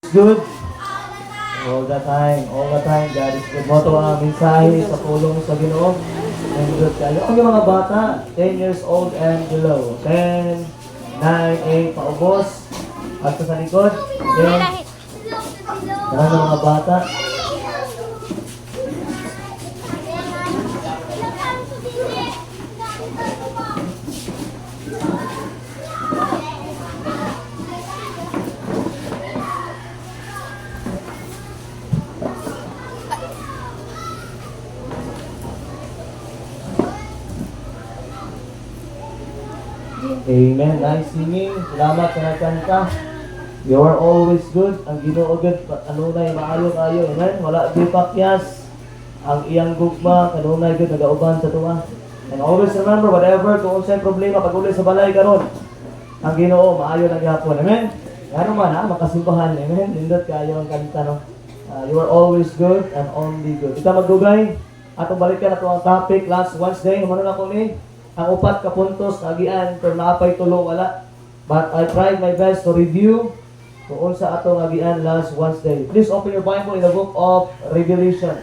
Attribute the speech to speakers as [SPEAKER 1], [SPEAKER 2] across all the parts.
[SPEAKER 1] Good. All the time. All the time. God is good. Mo ito ang mensahe sa pulong sa Ginoo. And good kayo. Ang mga bata, 10 years old and below. 10, 9, 8, paubos. At sa likod. Okay. Yan ang mga bata. Amen. Nice singing. Salamat sa nagkanta. You are always good. Ang Ginoo good. Kanunay maayo kayo. Amen. Wala di pakyas. Ang iyang gugma. Kanunay good. Nagauban sa tuwa. And always remember, whatever, kung sa'yo problema, pag-uli sa balay karon, ang Ginoo maayo na gihapon. Amen. Ano man ha, makasimbahan. Amen. Lindot kayo ang kanta, no? You are always good and only good. Ita magdugay. Atong balikan na ito ang topic last Wednesday. Humano na ko ni ang upat ka puntos agian pero naapay tulo wala. But I tried my best to review kung unsa atong agian last Wednesday. Please open your Bible in the book of Revelation.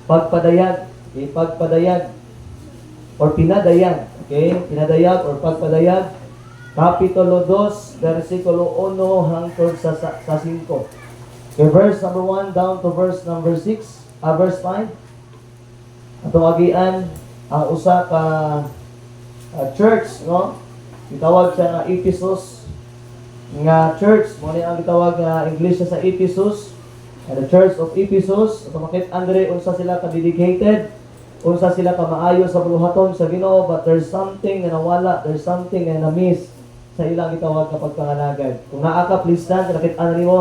[SPEAKER 1] Pagpadayag, okay? Pagpadayag or pinadayag, okay? Pinadayag or pagpadayag. Kapitulo 2, versikulo 1 hangtod sa 5. Okay, verse number 1 down to verse number 6, verse 5. Atong agian ang usa ka church, no? Gitawag siya nga Ephesus nga church. Mo ni ang gitawag nga English sa Ephesus, the Church of Ephesus. Ito makit andre unsa sila ka dedicated, unsa sila ka maayo sa buhaton sa Ginoo, but there's something na nawala, there's something na na-miss sa ilang gitawag kapag panganagad. Kung naa ka, please stand, nakit ano nimo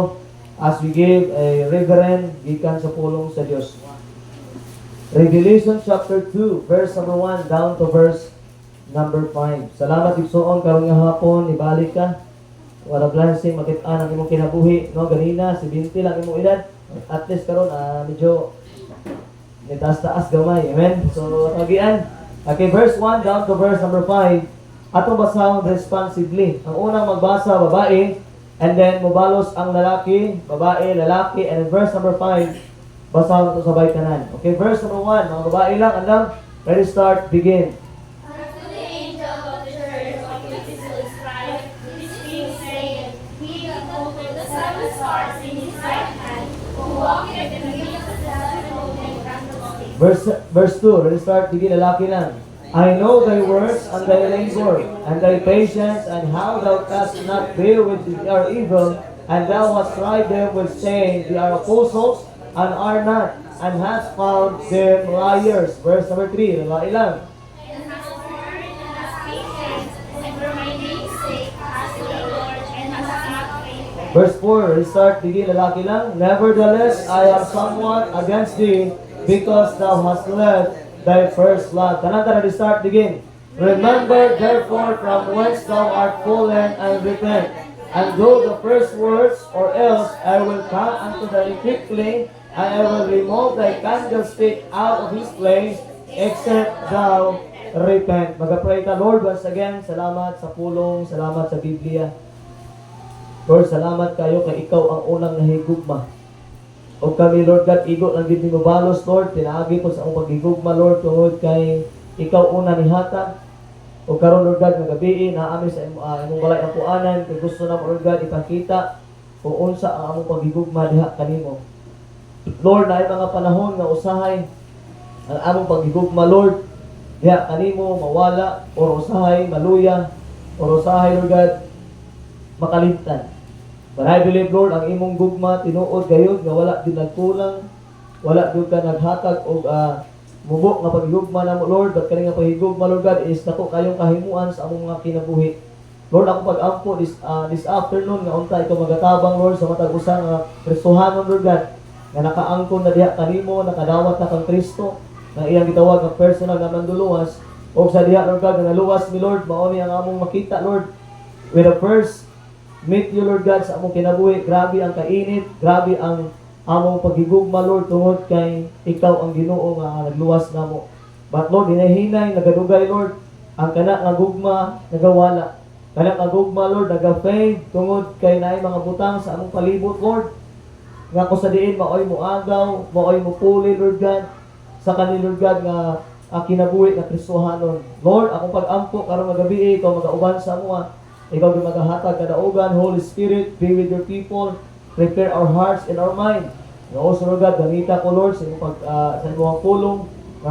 [SPEAKER 1] as we give a reverend gikan sa pulong sa Dios. Revelation chapter 2, verse number 1 down to verse number 5. Salamat igsoon karon nga hapon, ibalik ka. Wala blessing, makita ang imong kinabuhi, no? Ganina, si 20 lang imong edad. At least karon medyo may taas-taas gamay. Amen? So, agian. Okay, verse 1 down to verse number 5. Atong basahon responsibly. Ang unang magbasa, babae, and then mubalos ang lalaki, babae, lalaki, and in verse number 5, basahan ito sabay kanan. Okay, verse number 1. Mga babae lang, alam. Ready, start, begin.
[SPEAKER 2] Unto the angel of the church of Ephesus write, this thing saying, He that holdeth the seven stars in his right hand, who walketh in the midst of the seven golden candlesticks.
[SPEAKER 1] Verse 2. Ready, start, begin. Lalaki lang. I know thy works and thy labor, and thy patience, and how thou canst not bear with their evil, and thou hast tried them with saying, they are apostles, and are not, and has found them liars. Verse number 3, lalaki lang.
[SPEAKER 2] And has borne and has patience, and for my name's sake has labored, and has not fainted.
[SPEAKER 1] Verse 4, restart, begin, lalaki lang. Nevertheless, I have somewhat against thee, because thou hast left thy first love. Kananta na restart, begin. Remember therefore from whence thou art fallen, and repent. And do the first words, or else I will come unto thee quickly, and I will remove thy candlestick out of his place, except thou repent. Mag-pray ka, Lord, once again, salamat sa pulong, salamat sa Biblia. Lord, salamat kayo kay ikaw ang unang nahigugma. O kami, Lord God, igo lang din mo balos, Lord, pinaagi po sa akong paghigugma, Lord, tungod kay ikaw una ni hatag. O karon, Lord God, nagabi, naamin sa imong balay ang puanan, kay gusto na mo, Lord God, ipakita kung unsa ang among paghigugma diha kanimo. Lord, na ay mga panahon nga usahay ang among paghigugma, Lord, diha kanimo mawala, o usahay maluya, o usahay, Lord God, makalimtan. But I believe, Lord, ang imong gugma tinuod gayud nga wala din nagkulang, wala din ka naghatag og mubo nga paghigugma namo, Lord, but kani nga paghigugma, Lord God, is nako kayong kahimuan sa among mga kinabuhi. Lord, ako pag-ampo this afternoon nga unta ikaw magatabang, Lord, sa matag usa nga Kristohanon, Lord God, nga nakaangkon na diha kanimo, nakadawat na kang Kristo, nga iyang gitawag nga personal nga manduluwas, o sa diha, Lord God, nga naluwas mi, Lord, mao ni ang among makita, Lord, with the first meet you, Lord God, sa among kinabuhi. Grabe ang kainit, grabe ang among paghigugma, Lord, tungod kay ikaw ang Ginoo nga nagluwas namo. But Lord, hinahinay, nagadugay, Lord, ang kana nga gugma nagawala. Kanang kagugma, Lord, nagafay, tungod kay naay mga butang sa among palibot, Lord. Nga ko sa diin, maoy mo agaw, maoy mo puli, Lord God, sa kanil, Lord God, nga kinabuhi nga Kristohanon. Lord, akong pag-ampo, karong magabi, ikaw mag-auban sa amuha, ikaw yung maghahatag kadaugan, Holy Spirit, be with your people, prepare our hearts and our mind. Nga also, Lord God, ganita ko, Lord, sa imong pulong, na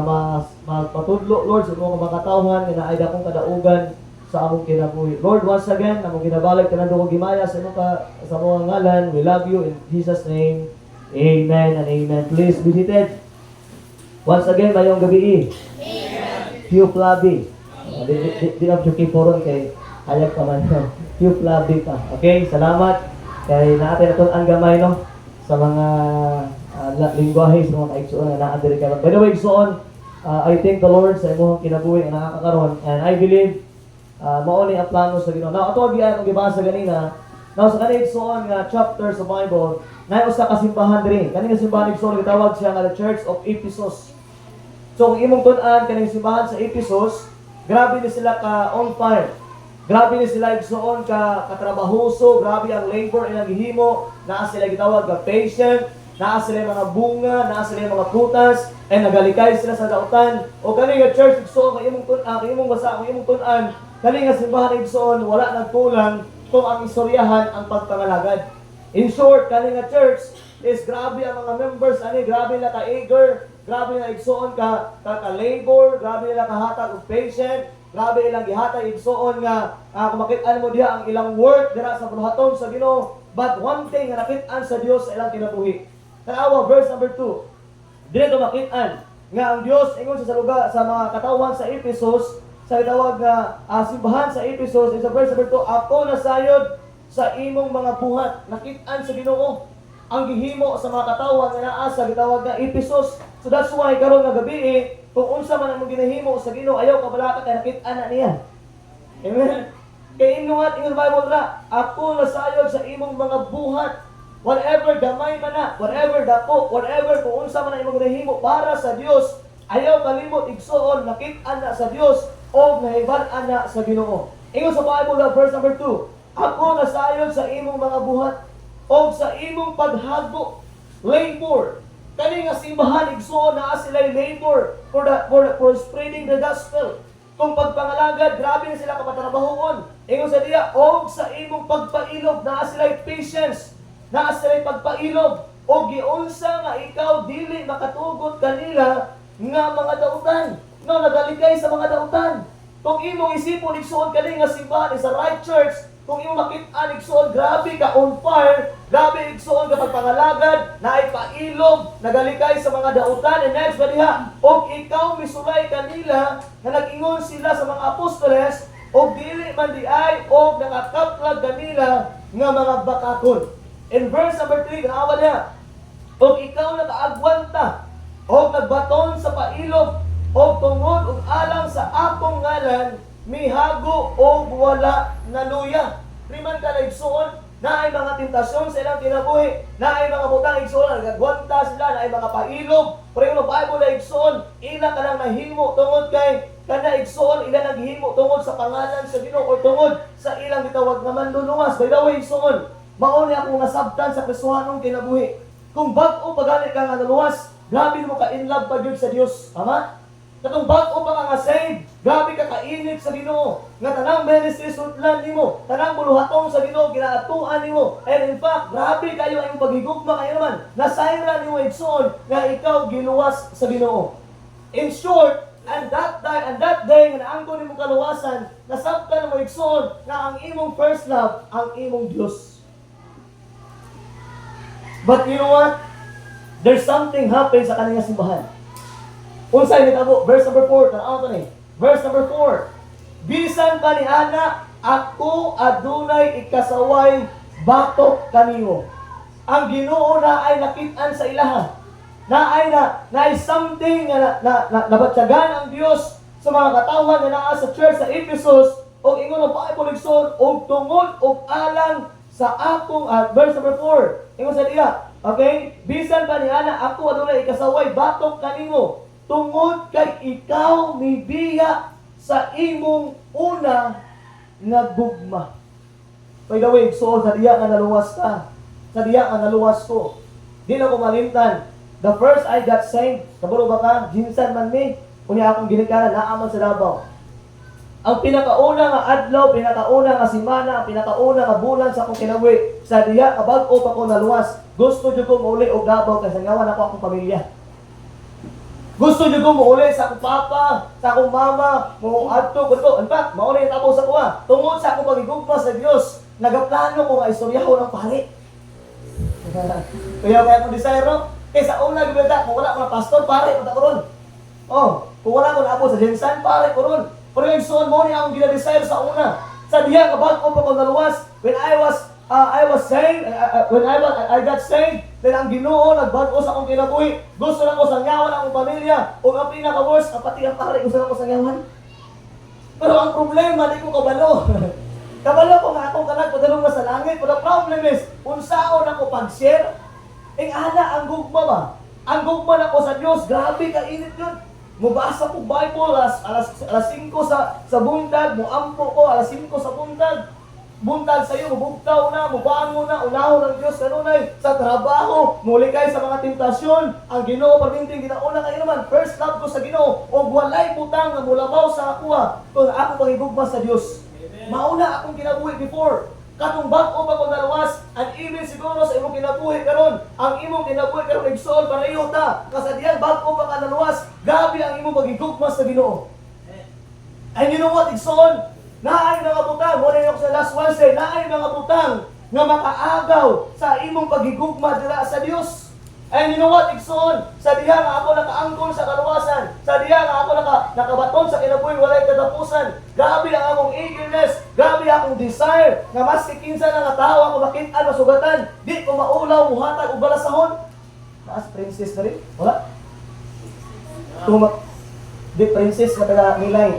[SPEAKER 1] magpatudlo, Lord, sa imong makatawhan, nga naay dakong kadaugan sa among kinabuhi. Lord, once again, among ginabalik ka na doon gimaya sa mga ngalan. We love you in Jesus' name. Amen and amen. Please be seated. Once again, mayong gabi. Amen. Few Flabi. Di na Chucky Poron kay hayag pa man. Few Flabi pa. Okay, salamat. Kay natin ito ang gamay, no? Sa mga lingwahe, sa mga kaigsuon na naadiri ka. By the way, igsuon, I thank the Lord sa imong kinabuhi na nakakaroon. And I believe mauni ang plano sa Ginoo. Now, ato ang gibasa ganina. Now, sa kanang igsuon nga chapter sa Bible, na usa ka simbahan diri. Kaning simbahan igsuon gitawag siya nga the Church of Ephesus. So, kung imong tun-an kaning simbahan sa Ephesus, grabe ni sila ka on fire. Grabe ni sila igsuon ka katrabahoso, grabe ang labor ilang gihimo, naa sila gitawag ka patient, naa sila mga bunga, naa sila mga prutas, and nagalikay sila sa dautan. O kaning nga church igsuon kay imong tun-an, kay imong basa, kay imong tun-an, kaning nga simbahan igsuon wala nagkulang kung ang istoryahan ang pagpangalagad. In short, kaning nga church is grabe ang mga members ani, grabe nila ka-eager, grabe nila igsuon ka labor, grabe nila kahatag og patient, grabe ilang gihatag igsuon nga kung makit-an mo diha ang ilang work dira sa buhaton sa Ginoo. But one thing nga nakit-an sa Dios sa ilang kinabuhi. Tanawa verse number 2. Dili ko makit-an nga ang Dios ingon sa lugar sa mga katawhan sa Ephesus, sa gitawag nga simbahan sa Ephesus, is verse number 2, ako nasayod sa imong mga buhat. Nakit-an sa Ginoo ang gihimo sa mga katawhan nga naa sa gitawag nga Ephesus. So that's why karon nga gabi kung unsa man ang ginahimo sa Ginoo, ayaw ka balaka kay nakit-an na niya. Amen. Kay inuhat ingon Bible ra, ako nasayod sa imong mga buhat. Whatever gamay man na, whatever dako, whatever kung unsa man ang imong ginahimo para sa Dios, ayaw kalimot igsuon nakit-an na sa Dios o nahiban-an na sa Ginoo. Ingon sa Bible ra verse number 2, ako nasayod sa imong mga buhat o sa imong paghago, labor. Kani nga simbahan igsuon na sila labor for spreading the gospel. Kung pagpangalagad, grabe na sila kapatrabahoon. Ingon sa diya, og sa imong pagpailog na sila patience, na sila pagpailog o giunsa nga ikaw dili makatugot kanila nga mga dautan. No, nagaligay sa mga dautan. Kung imong isipon igsuon kani nga simbahan is a right church, kung imong makit-an igsuon, grabe ka on fire, grabe igsuon ka pagpangalagad, na ay pailog, nagalikay sa mga dautan, and next ba diha, og ikaw misulay kanila, na nag-ingon sila sa mga apostoles, og dili man di ay, og nakakaplag kanila, nga mga bakakon. In verse number 3, kanawa niya, og ikaw nakaagwanta, og nagbaton sa pailog, og tungod og alang sa akong ngalan, mihago o wala naluya. Priman ka na igsuon, na ay mga tentasyon sa ilang kinabuhi, na ay mga butang igsuon, nagagwanta sila, na ay mga pailog, pero yung Bible na igsuon, ila ka lang nahimo tungod kay, kana igsuon, ila naghimo tungod sa pangalan sa Ginoo o tungod sa ilang gitawag na manluluwas. By the way, igsuon, mauni akong nasabtan sa Kristohanong kinabuhi. Kung bag-o pagalit ka nga naluwas, grabe mo ka in love pa sa Dios. Tama? Katong bag-o pa nga save, grabe ka kainit sa Ginoo. Nga tanang ministry sutlan nimo, tanang buluhaton sa Ginoo ginaatuan nimo. And in fact, grabe kayo ang paghigugma kayo naman. Nasayra nimo igsoon nga ikaw giluwas sa Ginoo. In short, and that day nga naangko nimo kaluwasan, nasabtan mo igsoon nga ang imong first love ang imong Dios. But you know what? There's something happened sa kaniyang simbahan. Unsay nitabo? Verse number 4. Tanaw to ni. Verse number 4. Bisan pa ni ana, ako adunay ikasaway batok kanimo. Ang Ginoo na ay nakit-an sa ilaha. Na ay something na nabatyagan ang Dios sa mga katawhan na naa sa church sa Ephesus o ingon ang Bible igsoon og tungod og alang sa akong verse number 4. Ingon sa diya, okay? Bisan pa ni ana, ako adunay ikasaway batok kanimo. Tungod kay ikaw mibiya sa imong una naggugma. By the way, so sa diya nga naluwas ka, sa diya nga naluwas ko, di na ko malimtan. The first I got saved, kaburo ba ka, jinsan man mi, kunya akong ginikanan, naaman sa Davao. Ang pinakauna nga adlaw, pinakauna nga simana, pinakauna nga bulan sa akong kinabuhi, sa diya kabag-o pa ko naluwas, gusto jud ko mauli og Davao kasi ngawan ako akong pamilya. Gusto jud ko mauli sa akong papa, sa akong mama, mo adto ko. In fact, mauli ang tabo sa kuha. Tungod sa akong pagigugma sa Dios, nagaplano ko nga istoryahon ang pari. Kaya akong desire no? Kaysa una gibeda, kung wala ko na pastor, pare ko ta karon. Oh, kung wala ko na abo sa Jensan, pare ko ron. Pero yung son mo ni akong gina-desire sa una. Sa diya kabag ko pa ko naluwas, when I was saved, when I got saved, then ang Ginoo nagbago sa akong kinabuhi. Gusto na ko sangyawan akong pamilya. O ang pinaka-worst, kapati ang pare, gusto na ko sangyawan. Pero ang problema, di ko kabalo. Kabalo ko nga akong kanag padalong sa langit. But the problem is, unsaon ako pag-share? Ana, ang gugma ba? Ang gugma na ko sa Diyos, grabe ka init yun. Mubasa ko Bible alas 5 sa buntag, muampo ko alas 5 sa buntag. Buntag sa iyo, mubugtaw na, mubango na, unahon ng Diyos kanunay sa trabaho, muli kayo sa mga tentasyon. Ang Ginoo perminting ginauna kayo naman. First love ko sa Ginoo, o walay butang nga mulabaw sa akuha. Kung ako pangigugma sa Diyos. Mauna akong kinabuhi before. Katong bag-o pa ko naluwas, and even siguro sa imong kinabuhi karon, ang imong kinabuhi karon igsoon pareho ta. Kasadiyan bag-o pa ka naluwas, gabi ang imong pagigugma sa Ginoo. And you know what, igsoon? Naay mga butang, mo rin ako sa last Wednesday, naay mga butang nga makaagaw sa imong pagigugma dira sa Dios. And you know what, igsoon? Sa diha nga ako nakaangkon sa kaluwasan, sa diha nga ako nakabaton sa kinabuhi walay katapusan. Grabe ang akong eagerness, grabe akong desire nga maski kinsa na nga tao ako makit-an masugatan, di ko maulaw muhatag og balasahon. Naas princess na rin? Wala? Di princess na taga-milay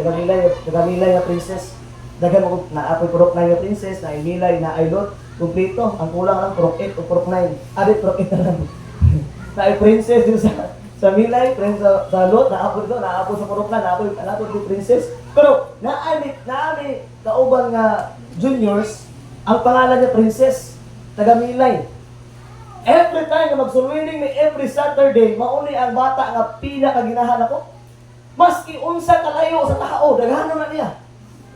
[SPEAKER 1] na princess. Dagan mo naapoy purok 9 na princess, na milay na aylot, kumpleto. Ang kulang lang purok 8 o purok 9. Purok 8 na lang. Na princess din sa milay, princess sa lot, naapoy sa purok na, naapoy di princess. Pero naami kauban nga juniors, ang pangalan niya princess, taga milay. Every time na mag-swimming ni every Saturday, mauni ang bata nga pila ka ginahan ako. Maski unsa kalayo sa tao, daghanon na niya.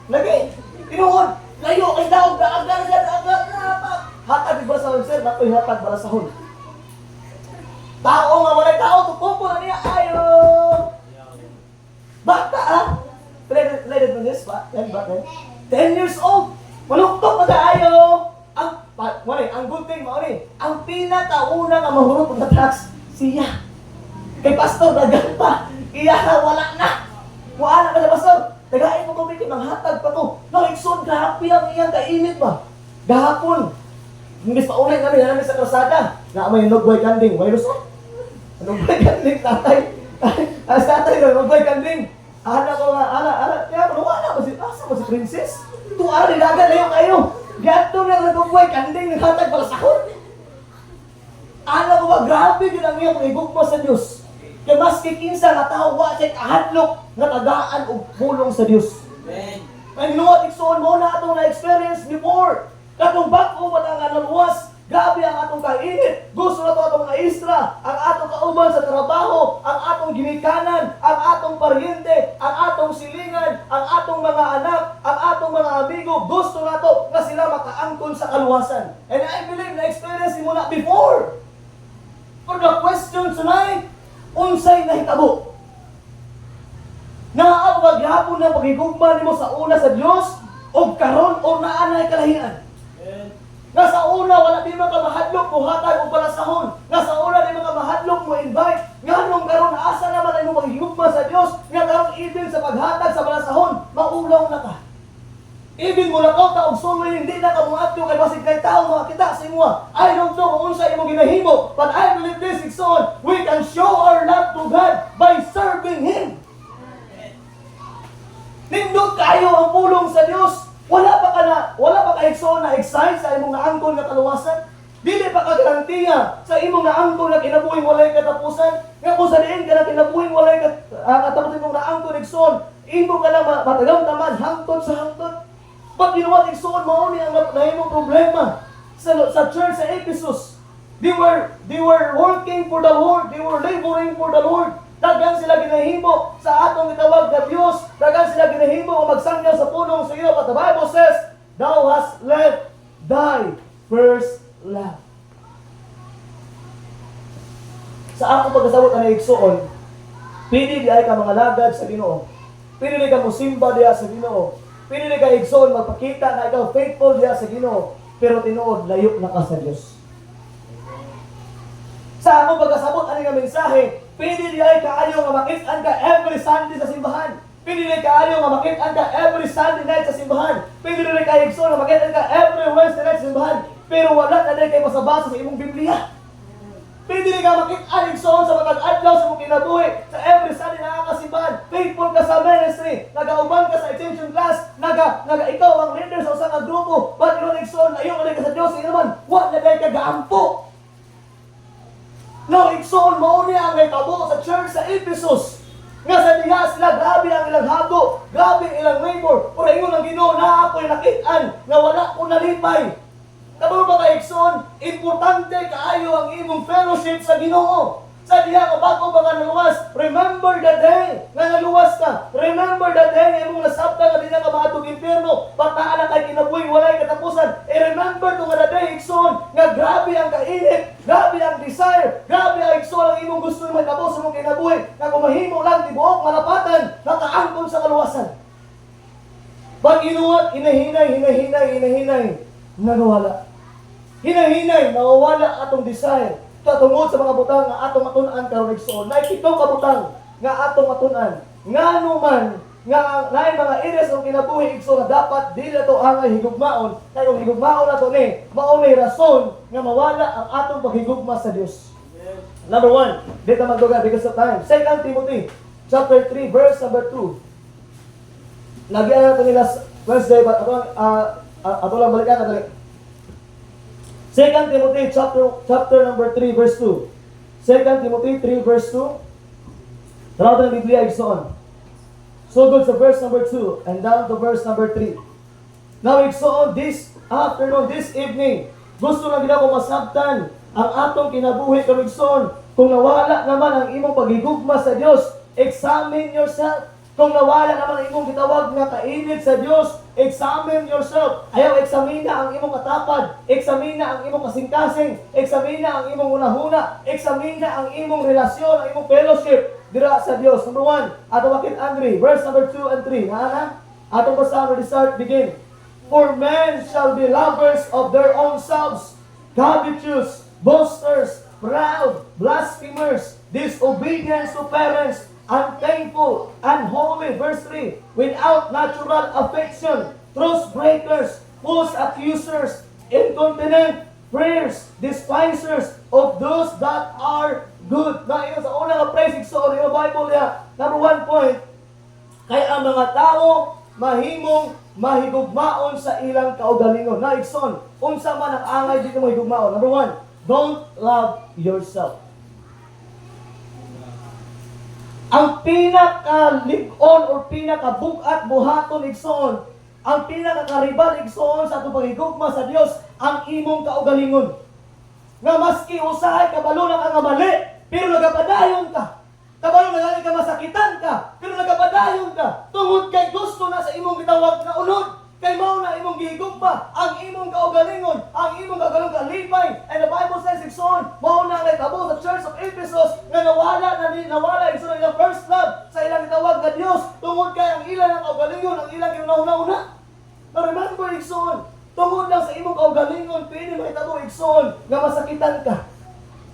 [SPEAKER 1] Lagi, tinuod, layo kay daog, daagan na hatag balasahon, sir, nakoy hatag balasahon. Tao nga walay tao, tutupo na niya, ayo. Bata Played mo this, ba? 10 years old, maluktok na ayo. Ang good thing, ang pinakauna nga mahurot ng tracks, siya. Kay pastor, dagan pa. Iya, wala na. Wala ka na, pastor. Nagain mo kami, manghatag pa to. Nakiksod, grabe ang iyang kainit ba? Gahapon. Hindi pa ulit namin sa krasada. Na may nugboy kanding. May lusot. Nugboy kanding, tatay. Tatay na, nugboy kanding. Ana ko nga, kaya wala ko asa ko si princess. Tuwari dagat layo kayo. Gato na nugboy kanding, naghatag para sa kon. Ana ko ba, grabe yun ang iyang pag-igugma sa Diyos. Kaya maski kinsa nga tao wa siya kahadlok nga tagaan og pulong sa Dios. Amen. And you know what, igsoon mo na atong na-experience before. Katong bag-o pa nga naluwas, grabe ang atong kainit. Gusto na to atong naistra, ang atong kauban sa trabaho, ang atong ginikanan, ang atong paryente, ang atong silingan, ang atong mga anak, ang atong mga amigo. Gusto na to nga sila makaangkon sa kaluwasan. And I believe na-experience mo na before. For the question tonight, unsay nahitabo? Naabag hapon na pagigugma nimo sa una sa Dios o karon o naanay kalahian. Nga sa una wala di man ka mahadlok mo hatag og balasahon. Nga sa una di man ka mahadlok mo invite. Nganong karon asa naman ay mo pagigugma sa Dios? Nga karon even sa paghatag sa balasahon, maulaw na ka. Even mo lakaw ta og sulod hindi na ka muadto kay basig kay tao makita sa imo. I don't know kung unsa imong ginahimo, but I believe this is on. We can show our love to God by serving Him. Nindot kayo ang pulong sa Dios. Wala pa ka igsoon na excite sa imong naangkon nga kaluwasan. Dili pa ka garantiya sa imong naangkon nga kinabuhing walay katapusan. Nga kung sa diin ka na kinabuhing walay katapusan imong naangkon igsoon, imo ka lang matagamtaman hangtod sa hangtod. But you know what? Igsoon mao ni ang nahimong problema sa church sa Ephesus. They were working for the Lord. They were laboring for the Lord. Dagan sila ginahimo sa atong gitawag na Dios. Dagan sila ginahimo o magsangyaw sa punong sa iyo. But the Bible says, thou hast left thy first love. Sa akong pagkasabot na igsoon, pili di ay ka mga lagad sa Ginoo. Pili di ka musimba diya sa Ginoo. Pili di ka igsoon magpakita na ikaw faithful diya sa Ginoo. Pero tinuod layo na ka sa Dios. Sa akong pagkasabot ani nga mensahe, pili di ay kaayo nga makit-an ka every Sunday sa simbahan. Pili di kaayo nga makit-an ka every Sunday night sa simbahan. Pili di ka igsoon nga makit-an ka every Wednesday night sa simbahan. Pero wala na din kay masabasa sa imong Biblia. Pwede ka makit-an igsoon sa matag adlaw sa mong kinabuhi sa every Sunday na kasimbahan. Faithful ka sa ministry, nagauban ka sa extension class, ikaw ang leader sa usang grupo. But you know igsoon layo na ka sa Dios sa naman, wa na dai ka gaampo. No, igsoon mao niya ang nahitabo sa church sa Ephesus. Nga sa diha sila grabe ang ilang hago, grabe ang ilang labor. Pero ingon ang Ginoo na ako'y nakit-an nga wala ko nalipay. Kabalo ba ka igsoon, importante kaayo ang imong fellowship sa Ginoo. Sa diha ka bago ba ka naluwas, remember the day nga naluwas ka. Remember the day nga imong nasabta nga di na ka maatog impierno. Pataan na kay kinabuhi walay katapusan. Remember to nga the day igsoon nga grabe ang kainit, grabe ang desire, grabe ang igsoon ang imong gusto na matabo sa imong kinabuhi. Nga kumahimo lang tibuok malapatan, nakaangkon sa kaluwasan. Pag inuwat, hinahinay, nawala. Hinahinay, nawawala atong desire. Tungod sa mga butang nga atong matunan karon igsoon. Naikitong kabutang nga atong matunan. Ngano man nga naay mga areas ng kinabuhi igsoon na dapat dili nato angay higugmaon. Kay kung higugmaon nato ni, mao ni rason nga mawala ang atong paghigugma sa Dios. Number 1, dito magduga because of time. 2 Timothy chapter 3 verse number 2. Nagyan nato nila Wednesday but ato lang balikan kadali. 2 Timothy chapter number 3 verse 2. 2 Timothy 3 verse 2. Tawag ng Biblia igsoon. So good sa verse number 2 and down to verse number 3. Now igsoon this afternoon, this evening, gusto lang gina ko masabtan ang atong kinabuhi karon igsoon. Kung nawala naman ang imong paghigugma sa Dios, examine yourself. Kung nawala naman ang imong gitawag nga kainit sa Dios, examine yourself. Ayaw eksamina ang imong katapad, eksamina ang imong kasing-kasing, eksamina ang imong hunahuna, eksamina ang imong relasyon, ang imong fellowship dira sa Dios. Number 1, ato wakit Andre, verse number 2 and 3. Ana? Atong basahan, start, begin. For men shall be lovers of their own selves, covetous, boasters, proud, blasphemers, disobedient to parents, unthankful, unholy, verse 3, without natural affection, truth breakers, false accusers, incontinent, prayers, despisers of those that are good. Na ito sa unang praise so yung Bible niya, number 1 point, kaya ang mga tao mahimong mahigugmaon sa ilang kaugalingon. Na igsoon, unsa man ang angay dito mahigugmaon. Number 1, don't love yourself. Ang pinaka-lig-on o pinaka-bugat buhaton igsoon, ang pinaka-karibal igsoon sa atong paghigugma sa Dios, ang imong kaugalingon. Nga maski usahay kabalo na ka nga mali, pero nagapadayon ka. Kabalo na ka masakitan ka, pero nagapadayon ka. Tungod kay gusto na sa imong gitawag na unod. Kay mao na imong gihigugma, ang imong kaugalingon, ang imong kaugalingong kalipay. And the Bible says igsoon, mao na ang tabo sa Church of Ephesus nga nawala igsoon ang first love sa ilang gitawag nga Dios. Tungod kay ang ilang kaugalingon, ang ilang kinahuna-una. Now remember igsoon, tungod lang sa imong kaugalingon, pwede mahitabo igsoon nga masakitan ka.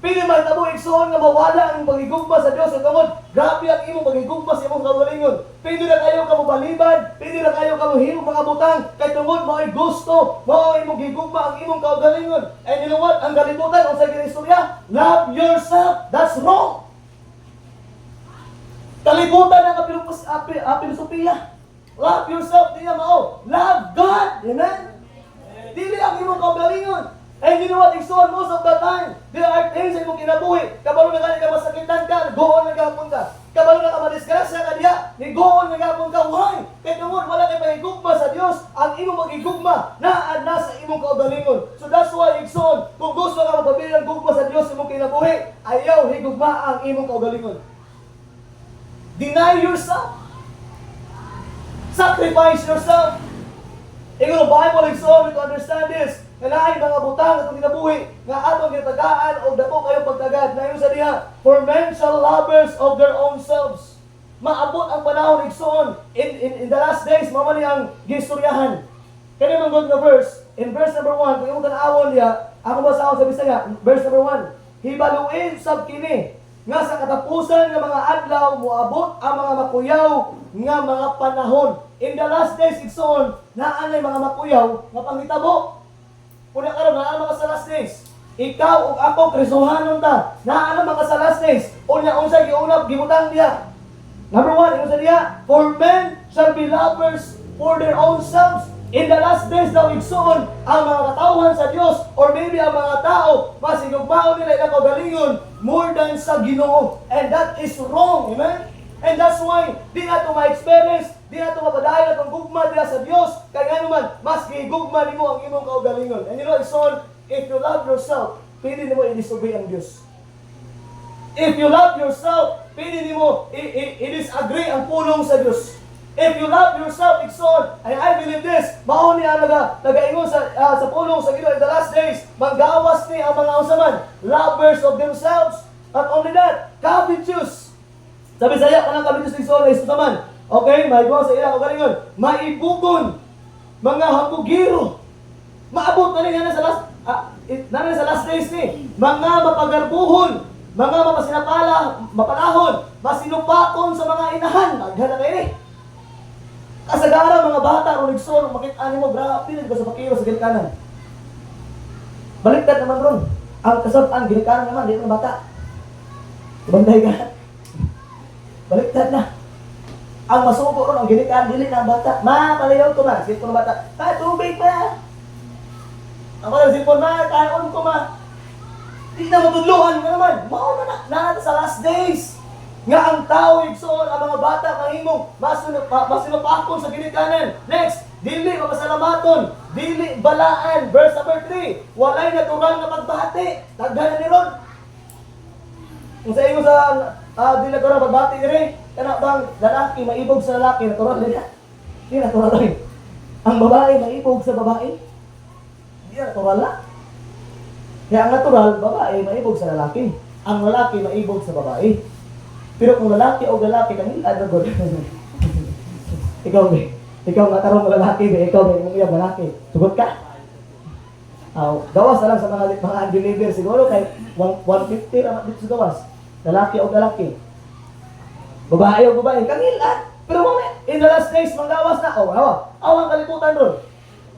[SPEAKER 1] Pwede mahitabo igsoon nga mawala ang paghigugma sa Dios. Ang tungod, grabe ang imong paghigugma sa imong kaugalingon. Pwede na kayo ka balibad, pwede na kayo ka mahimong mga butang, kay tungod mo ay gusto, mo ay imong gigugma ang imong kaugalingon. And you know what? Ang kalibutan, ang sa istorya, love yourself. That's wrong. Kalibutan ang filosofiya. Love yourself, di na mao. Love God. Amen? Dili ang imong kaugalingon. And you know what, igsoon, most of the time, there are things sa imong kinabuhi. Kabalo na ka masakitan ka, goon na gapon ka. Kabalo na ka madisgrasya ka diya, ni goon na gapon ka. Why? Kaya tungod, wala kay pahigugma sa Dios. Ang imong
[SPEAKER 3] Dios imong kinabuhi, ayaw higugma ang imong kaugalingon. Deny yourself. Sacrifice yourself. Ingon ang Bible exhort to understand this. Kalaay mga butang atong kinabuhi nga atong gitagaan o dako kayo pagtagad. Nayon sa diha, for men shall lovers of their own selves. Maabot ang panahon igsoon in the last days mao ni ang gistoryahan. Kani man gud nga verse, in verse number 1, kung imong tan-awon diha, ako basahon sa Bisaya, verse number 1. Hibaluin sab kini nga sa katapusan nga mga adlaw moabot ang mga makuyaw nga mga panahon. In the last days igsoon, naa nay mga makuyaw nga panghitabo. Kuna karon naa mga sa last days. Ikaw ug ako Kristohanon ta. Naa na mga sa last days. Unya unsa giunab gibutang diha. Number 1, ino sa diha, for men shall be lovers for their own selves. In the last days daw igsoon ang mga katawhan sa Dios or maybe ang mga tao mas hinugmaon nila ilang kaugalingon more than sa Ginoo. And that is wrong. Amen? And that's why di nato ma-experience, di nato mapadayon atong gugma diha sa Dios kay ngano man mas gigugma nimo ang imong kaugalingon. And you know, son, if you love yourself, pili nimo i-disobey ang Dios. If you love yourself, pili nimo i-disagree ang pulong sa Dios. If you love yourself, igsoon, and I believe this, mao ni ang nagaingon sa pulong sa Ginoo in the last days, manggawas ni ang mga usaman, lovers of themselves. Not only that, covetous. Sabi saya kanang covetous igsoon is usaman. Okay, may sa ilang kaugalingon, maibugon, mga hambugiro. Maabot na rin sa last days ni, mga mapagarbuhon, mga mapalahon, masinupakon sa mga inahan. Naghala kayo ni. Kasagaran mga bata, ruligson, makita mo, grabe, ko sa pakiro sa ginikanan. Baliktad naman ron. Ang kasabaan, ginikanan naman, dito ng bata. Banday ka. Baliktad na. Ang masuko ron, ang ginikanan, dili ng bata. Ma, palayaw ko ma, silpon ng bata. Tubig pa. Ako na silpon ma, kaon ko ma. Di na matudluhan ka naman. Mao na sa last days. Nga ang tao igsoon ang mga bata mahimong masinupakon sa ginikanan. Next, dili mapasalamaton, dili balaan. Verse number 3, walay natural na pagbati. Daghan ni ron. Kung sa inyo sa dili natural pagbati dire, kana bang lalaki maibog sa lalaki, natural din. Di natural rin. Ang babae maibog sa babae. Di natural la. Kaya ang natural, babae maibog sa lalaki. Ang lalaki maibog sa babae. Pero kung lalaki o lalaki, kanil ano god. Ikaw nga tarong lalaki, ikaw may iyang lalaki. Sugot ka? Gawas na lang sa mga unbeliever siguro kay 150 ramat dito sa gawas. Lalaki o lalaki. Babae o babae, kanil Pero mamaya, in the last days, manggawas na. Awang kaliputan ron.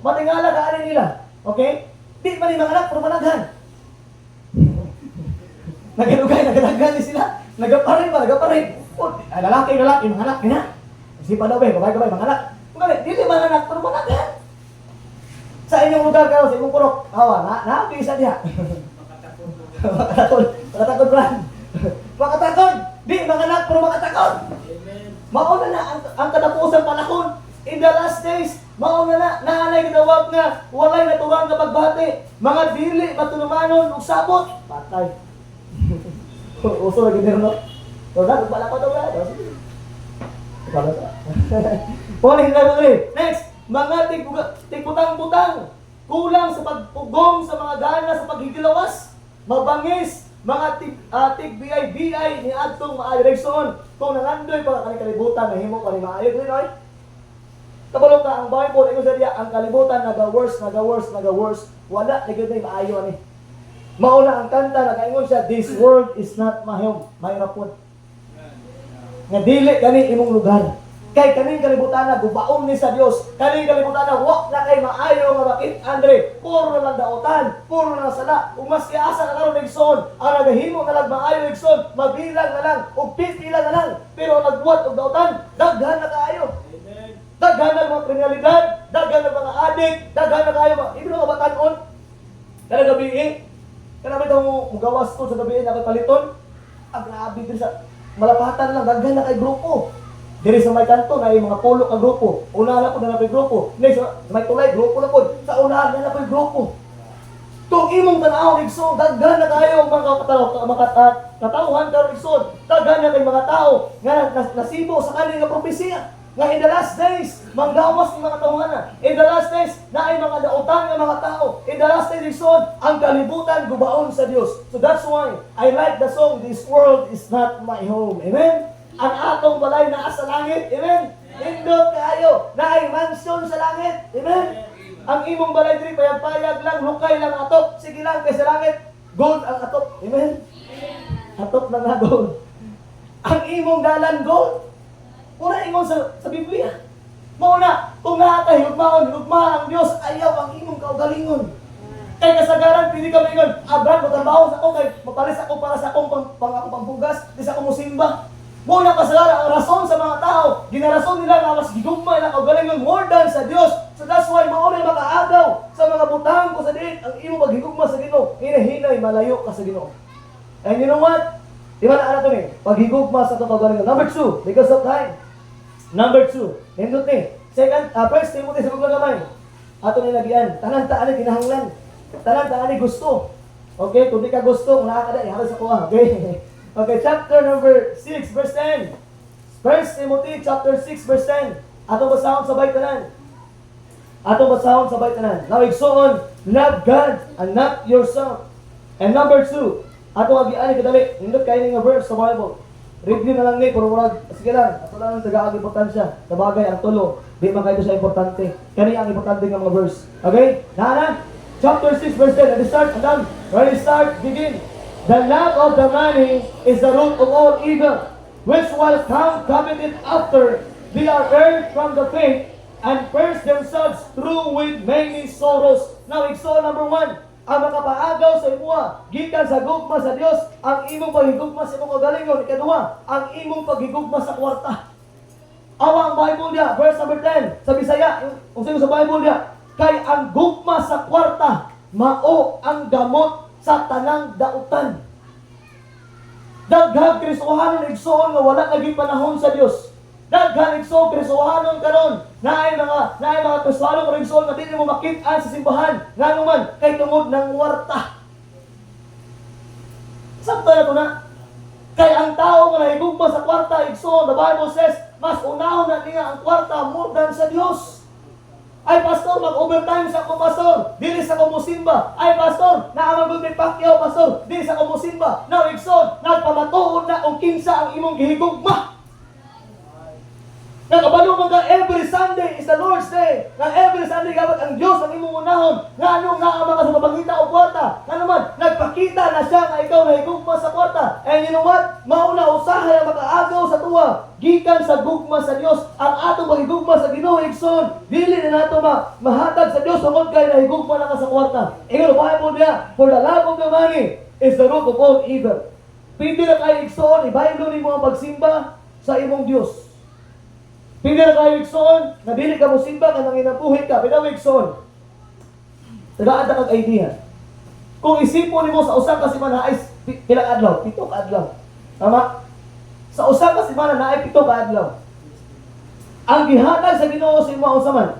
[SPEAKER 3] Matingala ka nila. Okay? Di pa rin mga anak, pero managhan. Nagadaghan sila. Nagaparin. Lalaki, mga anak, ina. Kasi pa daw babae, mga anak. Dili mga anak, pero managhan. Sa inyong lugar kayo, sa inyong purok, naapisa diha. Makatakod, Bran. Makatakod. Di, mga anak, pero makatakod. Mauna na ang katapusan panahon. In the last days, mauna na, naanay ginawag nga, walay natuwang na pagbati. Mga dili, matunumanon, ug sabot. Patay. Uso lagi meron no? Wala, wala ko daw wala. Wala sa. Puli na ulit. Next, mga tigputang-putang, kulang sa pagpugong sa mga gana sa paghigilawas, mabangis, mga tig-BI ni adtong maayo kung nangandoy pa kani kalibutan na himo pa ni maayo dili oy. Kabalo ka ang Bible ingon sa diya ang kalibutan naga-worse. Wala na gyud maayo ani. Mauna ang kanta, nakaingon siya, this world is not my home, mahirapon. Nga dili kani imong lugar. Kay kaning kalibutan na, gubaon ni sa Dios. Kaning kalibutan na, wak na kay maayo nga bakit, Andre, puro na lang daotan, puro na lang sala. Kung mas kiasa na karon igsoon, ang nagahimo na lang maayo igsoon, mabilang na lang, o pipila na lang. Pero nagbuhat og daotan, daghan na kaayo. Daghan na mga kriminalidad, daghan na mga adik, daghan na kaayo. Ibig mga batanon, kada gabi Kaya namin itong gawas ko sa gabi na paliton, ang grabe din sa malapatan lang, daghan na kay grupo. Diri sa may kanto na yung mga pulo ka grupo. Unahan na po na may grupo. Next, sa may tulay, grupo na po. Sa unahan na po yung grupo. Kung imong tanaw igsoon, daghan na kayo katawhan karon igsoon. Daghan na kay mga tao nga nasibo sa kanilang propesiya. Nga in the last days, manggawas ng mga tawhana. In the last days, na ay mga dautan ng mga tao. In the last days, igsoon, ang kalibutan gubaon sa Dios. So that's why I like the song, "This world is not my home." Amen? Ang atong balay naa sa langit. Amen? Indot kayo na ay mansion sa langit. Amen? Ang imong balay diri payag-payag lang, lukay lang atop. Sige lang kay sa langit, gold ang atop. Amen? Atop lang na gold. Ang imong dalan gold. Muna ingon sa Biblia. Muna, kung nakakay, hugma ang Diyos, ayaw ang imong kaugalingon. Kay kasagaran, pili ka maingon, Brad, magtrabaho sa ako, kay mapalis ako para sa akong pangbugas, di sa akong musimba. Muna kasagaran, ang rason sa mga tao, ginarason nila na mas gigugma na kaugalingon more than sa Diyos. So that's why mauna makaagaw sa mga butang ko sa diin, ang imong paghigugma sa Ginoo, hinahinay, malayo ka sa Ginoo. And you know what? Di ba na ito ni? Paghigugma sa kaugalingon. Number 2, because of time. Number 2, hindot ni. Second, First Timothy sa mga gamay. Ato ni lagian, tanan-taan ni kinahanglan. Tanan-taan ni gusto. Okay, kung di ka gusto, kung nakakada, ihara sa kuha. Okay. Okay, chapter number 6, verse 10. First Timothy chapter 6, verse 10. Ato basahon sa baytanan. Ato basahon sa baytanan. Now, igsoon, love God and not yourself. And number 2, ato agian ni kadali, hindot kayo nga verse sa Bible. Read nyo na lang ni, pero murag, sige lang, ato lang ang taga-ag importansya. Sabagay, ang tulo, di man kayo siya importante. Kani ang importante ng mga verse. Okay? Nana? Chapter 6, verse 10. Let's start, and ready, start, begin. The love of the money is the root of all evil, which while some coveted after, they are earned from the faith, and pierce themselves through with many sorrows. Now, igsoon number 1, ang makapaagaw sa imuha, gikan sa gugma sa Dios, ang imong paghigugma sa imong kagalingon. Ikaduha, ang imong paghigugma sa kwarta. Awa ang Bible niya, verse number 10, sa Bisaya, kung sino sa Bible niya, kay ang gugma sa kwarta, mao ang gamot sa tanang dautan. Daghang Kristohanon igsoon nga wala naging panahon sa Dios. Daghang Kristohanon karon na ay mga Kristohanon nga igsoon nga dili mo makit-an sa simbahan ngano man kay tungod ng kwarta. Sakto na to na. Kay ang tao nga nahigugma sa kwarta igsoon, the Bible says, mas unahon na niya ang kwarta more than sa Dios. Ay, pastor, mag-overtime sa ako, pastor. Dili sa ako musimba. Ay, pastor, naamagod ni Pacquiao, pastor. Dili sa ako musimba. Now, igsoon, nagpamatuod na kung kinsa ang imong gihigugma. Nakabalo man ka, every Sunday is the Lord's Day. Na every Sunday gabat ang Diyos ang imong unahon. Nga anong naama ka sa mapangita o kwarta. Nga naman, nagpakita na siya nga ikaw na higugma sa kwarta. And you know what? Mauna usahay ang makaagaw sa tuwa. Gikan sa gugma sa Dios, ang atong mahigugma sa Ginoo igsoon, dili na nato mahatag sa Dios tungod kay nahigugma na ka sa kwarta. Ingon ang Bible niya, for the love of the money is the root of all evil. Pwede na kayo igsoon, ibaylo ni mga pagsimba sa imong Dios. Pwede na kayo igsoon, na dili ka mo simba ka nang inabuhi ka, pwede igsoon. Tagaan kag idea. Kung isipon nimo sa usa ka semana ay pilang adlaw, 7 ka adlaw. Tama? Sa usa ka semana na ay 7 ka adlaw. Ang gihatag sa Ginoo sa imo usa man,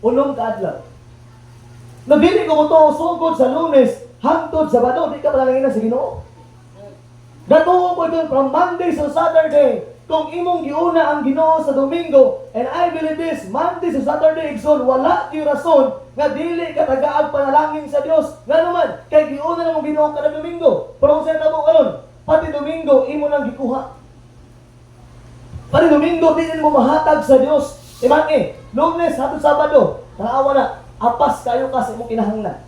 [SPEAKER 3] 8 ka adlaw. Na dili ko mo to sugod sa Lunes hangtod Sabado, di ka palalangin sa Ginoo. Datuo ko doon from Monday to Saturday. Kung imong giuna ang Ginoo sa Domingo, and I believe this, Monday to Saturday igsoon, wala di rason nga dili ka tagaag panalangin sa Dios. Nga naman, kay giuna namong Ginoo kada Domingo. Pero kung sa tabo karon, pati Domingo imo nang gikuha. Pati Domingo dili mo mahatag sa Dios. Iman Lunes hangtod Sabado, naawa na, apas kayo ka sa imong kinahanglan.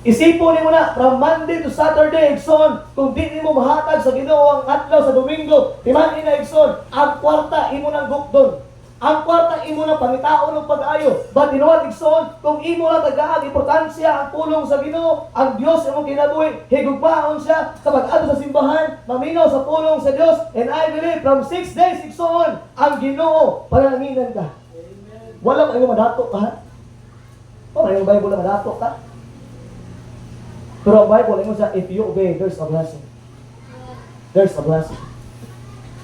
[SPEAKER 3] Isipon nimo na from Monday to Saturday igsoon, kung di mo mahatag sa Ginoo ang adlaw sa Domingo, timan ina igsoon, ang kwarta imo nang gukdon. Ang kwarta imo nang pangitaon ng pag-ayo. But you know what igsoon, kung imo lang tagaag importansya ang pulong sa Ginoo, ang Dios imong kinabuhi, higugmaon siya sa pag-adto sa simbahan, maminaw sa pulong sa Dios, and I believe from 6 days igsoon, ang Ginoo pananginan ka. Wala mo madato ka ha? O yung Bible na madato ka? Pero ang Bible, ingon siya, if you obey, there's a blessing. There's a blessing.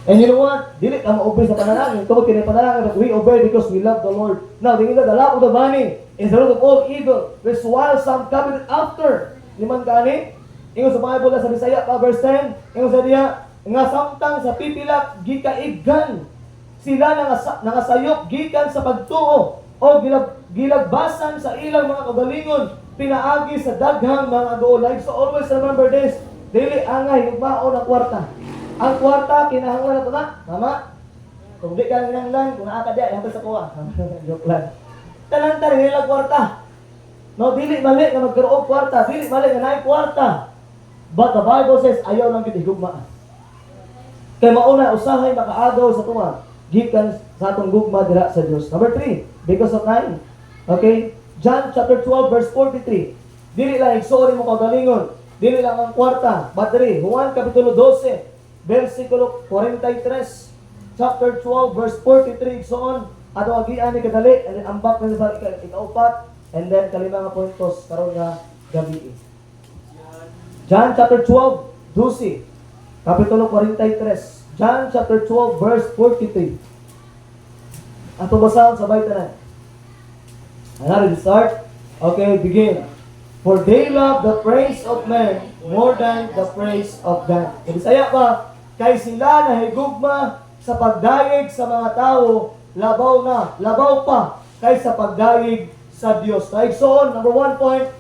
[SPEAKER 3] And you know what? Dili ka ma-obey sa panalangin. Tungkol kinay panalangin, but we obey because we love the Lord. Now, tingin na, the love of the money is the root of all evil, which while some coveted after. Liman gani? Ingon sa Bible sa Bisaya pa verse 10, ingon sa diya, nga samtang sa pipilak gikaiggan sila nangasayop gikan sa pagtuo o gilagbasan sa ilang mga kagalingon pinaagi sa daghang mga goolay. So always remember this, dili angay hugmaon ang kwarta. Ang kwarta kinahanglan nato na, tama? Kung di ka nanglan, kung naa ka diya, hangtod sa kuha. Joke lang. Tanan ta nila kwarta. No, dili mali nga magkaroon kwarta, dili mali nga naay kwarta. But the Bible says ayaw lang gid higugma. Kay mauna usahay makaagaw sa tuwa gikan sa atong gugma dira sa Dios. Number 3, because of 9. Okay? John chapter 12 verse 43. Dili lang igsoon mo kagalingon, dili lang ang kwarta. But diri, Juan kapitulo 12 versikulo 43. Chapter 12 verse 43 igsoon ato agian ni kadali and then ambak na sa ikaupat and then kalima nga puntos karon nga gabi. John chapter 12 12 kapitulo 43. John chapter 12 verse 43. Ato basahon sabay tanan. Ano rin start? Okay, begin. For they love the praise of men more than the praise of God. Sa Bisaya pa, kay sila nahigugma sa pagdayeg sa mga tao, labaw pa kaysa pagdayeg sa Dios. Naigsoon, number 1 point,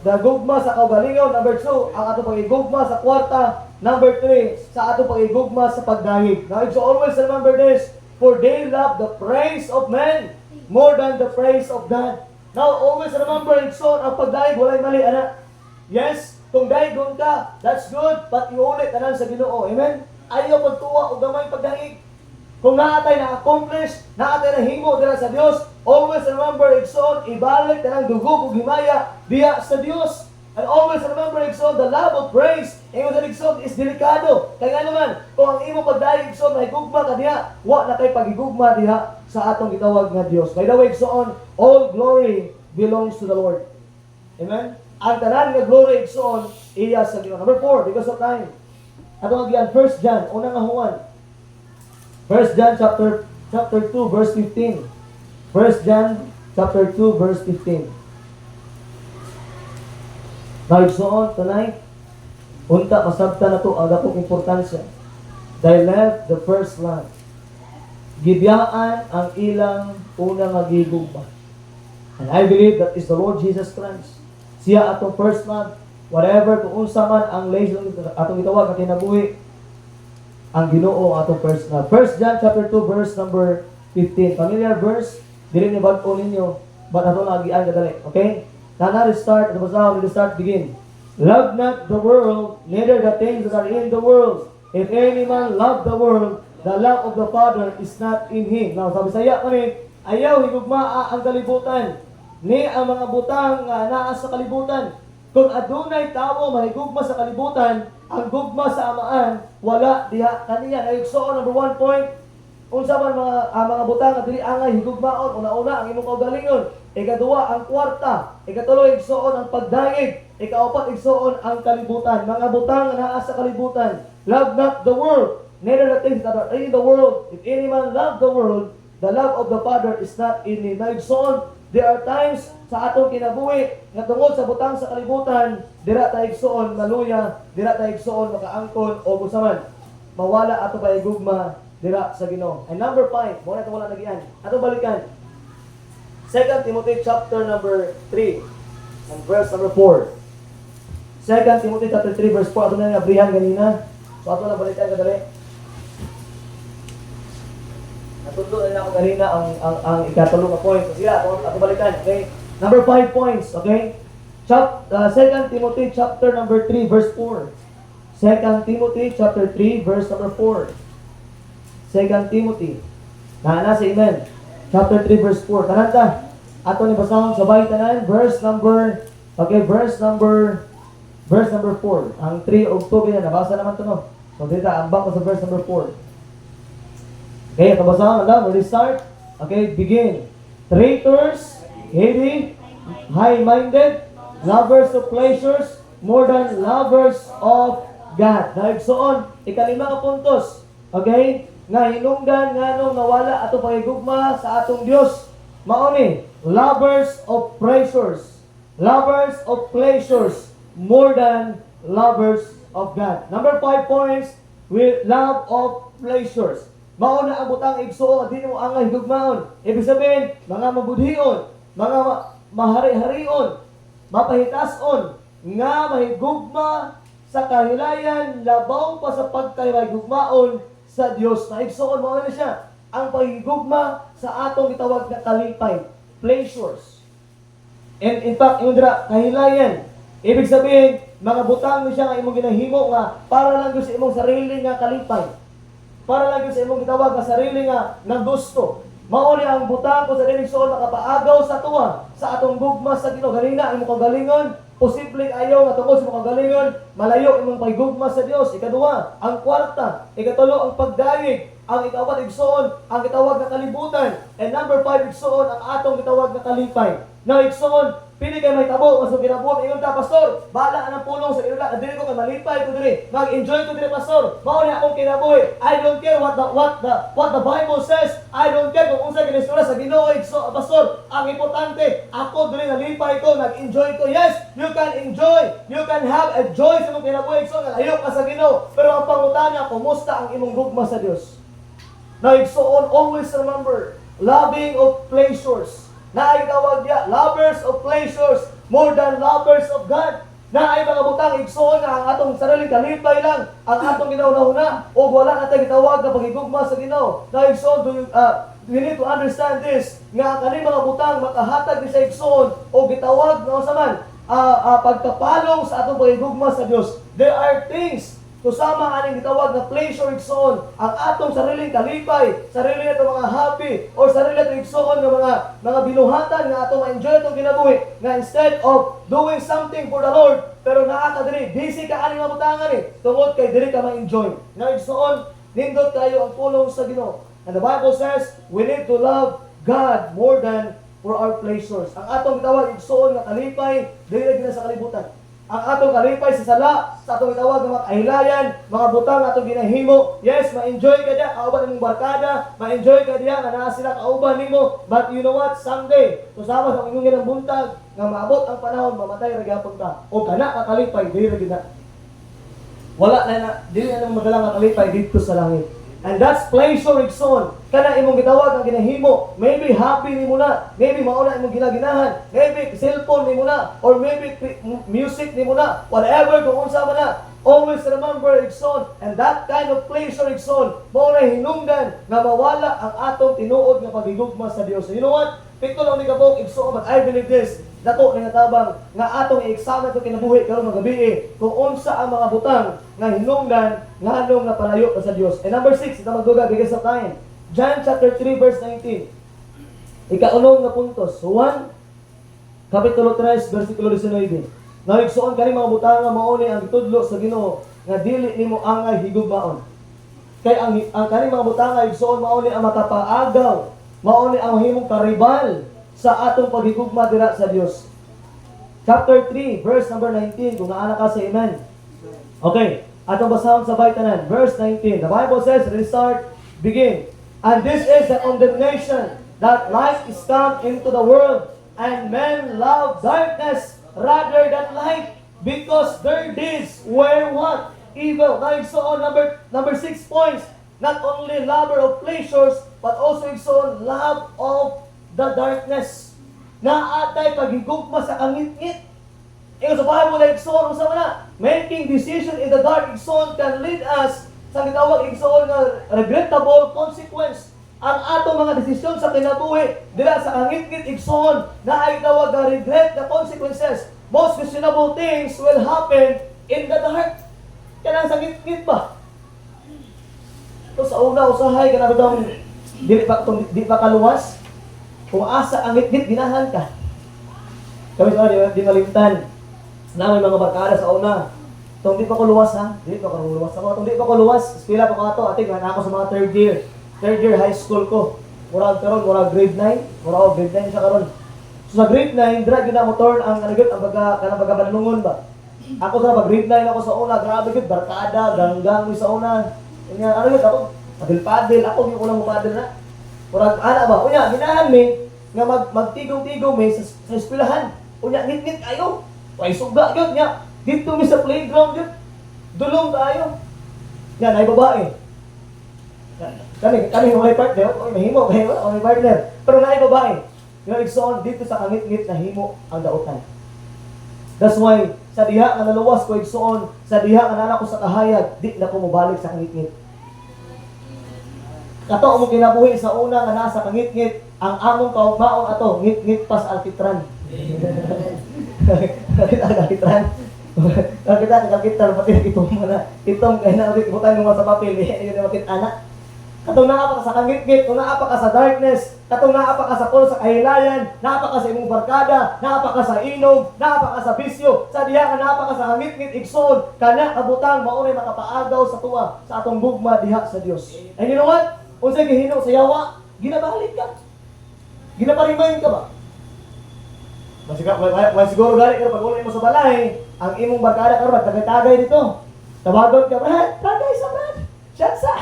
[SPEAKER 3] the gugma sa kaugalingon. Number 2, ang ato pagigugma sa kwarta. Number 3, sa ato pagigugma sa pagdayeg. So always remember this, for they love the praise of men more than the praise of God. Now always remember, Igsoon, ang pagdayeg walay mali, anak. Yes, kung daygon ka, that's good, but iulit tanan sa Ginoo. Amen? Ayaw pagtuwa o gamay pagdayeg. Kung naatay na-accomplish, naatay na himo dira sa Dios, always remember, Igsoon, ibalik tanang dugog ug himaya diya sa Dios. And always remember, Igsoon, the love of praise, ingon sa Igsoon, is delikado. Kaya nga naman, kung ang imo pagdayeg, Igsoon, mahigugma ka diha, wa na kay pagigugma diha sa atong gitawag nga Dios. By the way, Igsoon, all glory belongs to the Lord. Amen? Ang tanan nga glory, Igsoon, iya sa Ginoo. Number 4, because of time. Atong agian, 1 John, unang nga Juan. 1 John chapter 2 verse 15. 1 John chapter 2 verse 15. Naigsoon tonight, unta masabta na to ang dapong importansya. They left the first love. Gibiyaan ang ilang unang nagigugma. And I believe that is the Lord Jesus Christ. Siya atong first love. Whatever kung unsa man ang lesson atong gitawag nga kinabuhi, ang Ginoo atong first love. 1 John chapter 2 verse number 15. Familiar verse, dili ni bag-o ninyo, but ato na agian kadali. Okay? Now start, begin. Love not the world, neither the things that are in the world. If any man love the world, the love of the Father is not in him. Now, sabi sa iya kami, ayaw higugmaa ang kalibutan, ni ang mga butang naa sa kalibutan. Kung adunay tao mahigugma sa kalibutan, ang gugma sa amaan, wala diha kaniya. Naigsoon, number 1 point, unsa man mga butang at dili angay higugmaon, una-una ang imong kaugalingon. Ikaduwa ang kwarta, ikatulo igsoon ang pagdayeg, ikaapat igsoon ang kalibutan. Mga butang naa sa kalibutan. Love not the world, neither the things that are in the world. If any man love the world, the love of the Father is not in him. Naigsoon, there are times sa atong kinabuhi nga tungod sa butang sa kalibutan, dira ta igsoon maluya, dira ta igsoon makaangkon o gusaman. Mawala ato paigugma dira sa Ginoo. And number 5, mo na ito wala nagian. Ato balikan. 2 Timothy chapter number 3 and verse number 4. 2 Timothy chapter 3 verse 4. Ato na nga abrihan ganina. So ato na balikan kadali. Natundo na ako ganina ang ikatulong na point. So sila, ato balikan. Okay? Number 5 points. Okay? 2 Timothy chapter number 3 verse 4. 2 Timothy chapter 3 verse number 4. 2 Timothy. Nana sa amen. Chapter 3 verse 4. Kananta. Ato ni basahon sabay tanan verse number 4. Ang 3 ug 2 yan nabasa naman to no. So dito ambak ko sa verse number 4. Okay, ato basahon na we start. Okay, begin. Traitors, heady, high-minded, lovers of pleasures more than lovers of God. Naigsoon, ikalima ka puntos. Okay? Nga hinungdan nga nung nawala ato pagigugma sa atong Dios. Mao ni,
[SPEAKER 1] lovers of pleasures. Lovers of pleasures more than lovers of God. Number 5 points, with love of pleasures. Mauna ang butang igsuo, di mo angay higugmaon. Ibig sabihin, mga mabudhion, mga mahari-harion, mapahitason, nga mahigugma sa kahilayan, labaw pa sa pagkahigugmaon sa Dios. Na igsuon, mauna na siya, ang pahigugma sa atong gitawag na kalipay, pleasures. And in fact, yung dira, kahilayan, ibig sabihin, mga butang ni siya nga imong ginahimo nga para lang yun sa imong sarili nga kalipay. Para lang yun sa imong gitawag nga sarili nga gusto. Mauni ang butang ko sa dinig soon makapaagaw sa tuwa sa atong gugma sa Ginoo. Ganina imong kagalingon, posible ayaw nga tungod sa imong kagalingon, malayo imong paggugma sa Dios. Ikaduha, ang kwarta. Ikatulo, ang pagdayeg. Ang ikapat, igsoon, ang gitawag na kalibutan. And number 5, igsoon, ang atong gitawag na kalipay. Na igsoon, pili kayo may tabo, mas ginabuhat. Ingon ta, Pastor, bahala ang pulong sa inula. Dili ko kay malipay ko diri. Mag-enjoy ko diri, Pastor. Mao ni akong kinabuhi. I don't care what the Bible says. I don't care kung unsa ginisura sa Ginoo. Pastor, ang importante, ako diri nalipay ko, nag-enjoy ko. Yes, you can enjoy. You can have a joy sa imong kinabuhi. So, nalayo ka sa Ginoo. Pero ang pangutana, kumusta ang imong gugma sa Dios? Now, igsoon, always remember, loving of pleasures. Na ay tawag niya, lovers of pleasures more than lovers of God. Na ay mga butang igsoon na ang atong sariling kalipay lang, ang atong ginahuna-huna, o wala natin gitawag na pagigugma sa Ginoo. Na igsoon, we need to understand this, nga ang kaning mga butang makahatag ni sa igsoon, o gitawag na saman, pagkapalong sa atong pagigugma sa Dios. There are things kusama aning gitawag na pleasure igsoon, ang atong sariling kalipay, sarili nato mga happy, or sarili nato igsoon nga mga binuhatan nga atong ma-enjoy itong kinabuhi, nga instead of doing something for the Lord, pero naa ka diri, busy ka aning mga butangan tungod kay diri ka ma-enjoy. Nga igsoon, nindot kayo ang pulong sa Ginoo. And the Bible says, we need to love God more than for our pleasures. Ang atong gitawag igsoon nga kalipay, dili na sa kalibutan. Ang atong kalipay sa sala, sa atong itawag ng mga kahilayan, mga butang atong ginahimo. Yes, ma-enjoy ka diya, kauban nimong barkada, ma-enjoy ka diya, nga naa sila kauban nimo. But you know what? Someday, kusama sa inyong ginang buntag, nga maabot ang panahon, mamatay ra gyapon ka. O kana ka kalipay, dili ra gid na. Wala na dili na magalang ka kalipay dito sa langit. And that's pleasure igsoon. Kana imong gitawag ang ginahimo. Maybe happy nimo na, maybe mauna imong ginaginahan, maybe cellphone nimo na, or maybe music nimo na, whatever kung unsa man na. Always remember igsoon, and that kind of pleasure igsoon, mao na hinungdan nga mawala ang atong tinuod nga pagigugma sa Dios. So you know what? Pito lang ni kabog igsoon, but I believe this. Dato ni tabang nga atong i-examine to kinabuhi karon mga gabi kung unsa ang mga butang nga hinungdan nganong napalayo ka sa Dios. And number 6, ita magduga because of time. John chapter 3 verse 19. Ikaunong nga puntos. 1 kapitulo 3 bersikulo 19. Naigsuon kani mga butang nga mao ni ang tudlo sa Ginoo nga dili nimo angay higugmaon. Kay ang kani mga butang nga igsuon mao ni ang makapaagaw, mao ni ang himong karibal sa atong paghigugma dira sa Dios. Chapter 3, verse number 19, kung naana ka sa amen. Okay, atong basahon sa tanan. Verse 19, the Bible says, restart, begin. And this is the condemnation, that light is come into the world, and men love darkness rather than light, because their deeds were what? Evil. Now, so on number 6 points, not only lover of pleasures, but also so love of the darkness. Naatay paghigugma sa kangit-ngit. Ing sa Bible na igsoon sa mana, making decision in the dark igsoon can lead us sa gitawag igsoon nga regrettable consequence. Ang atong mga desisyon sa kinabuhi dira sa kangit-ngit igsoon na ay tawag nga regret na consequences. Most questionable things will happen in the dark. Kanang sa ngit-ngit ba? So sa una usahay kana daw di pa kaluwas. Kung asa ang ngit-ngit, ginahan ka. Kami sa di malimtan. Na may mga barkada sa una. Itong di pa ko luwas ha. Di pa ko luwas ako. Itong di pa ko luwas. Eskwela pa ko ato. Ating na ako sa mga third year high school ko. Murag karon, murag grade 9. Murag grade 9 siya karon. So sa grade 9, drag yun na motor ang kanagot, ang baga ba? Ako sa grade 9 ako sa una. Grabe yun, barkada, ganggang sa una. Ano yun, ako, padil-padil. Ako yung unang pumadil na. Murag, ana ba? Unya, ginahan mi.
[SPEAKER 3] nga magtigong-tigong may sa eskwelahan. Unya ngit-ngit kayo. Way suga gyud nya. Dito mi sa playground gyud. Dulong tayo. Yan ay babae. Kani may partner, o mahimo kayo, o may partner. Pero naay babae. Nga igsoon dito sa kangit-ngit na himo ang dautan. That's why sa diha nga naluwas ko igsoon, sa diha nga nana ko sa kahayag, di na ko mobalik sa kangit-ngit. Kato mo kinabuhi sa una nga nasa kangit-ngit, ang among kaugmaon ato ngit-ngit pas alkitran. Alkitran. Alkitran pati itong mana. Itong kay na ibutan mo sa papel, yun na makit anak. Katong naapa ka sa kangit-ngit, kung naapa ka sa darkness, katong naapa ka sa sa kahilayan, naapa ka sa imong barkada, naapa ka sa inog, naapa ka sa bisyo, sa diha ka naapa ka sa kangit-ngit igsoon, kana kabutang maunay makapaagaw sa tuwa sa atong gugma diha sa Dios. And you know what? Unsay gihino sa yawa, ginabalik ka. Ginaparimayin ka ba? Mas siguro gali ka pag ulit mo sa balay, ang imong barkada karon tagay-tagay dito. Tawagon ka, Brad, tagay sa Brad. Shatsa.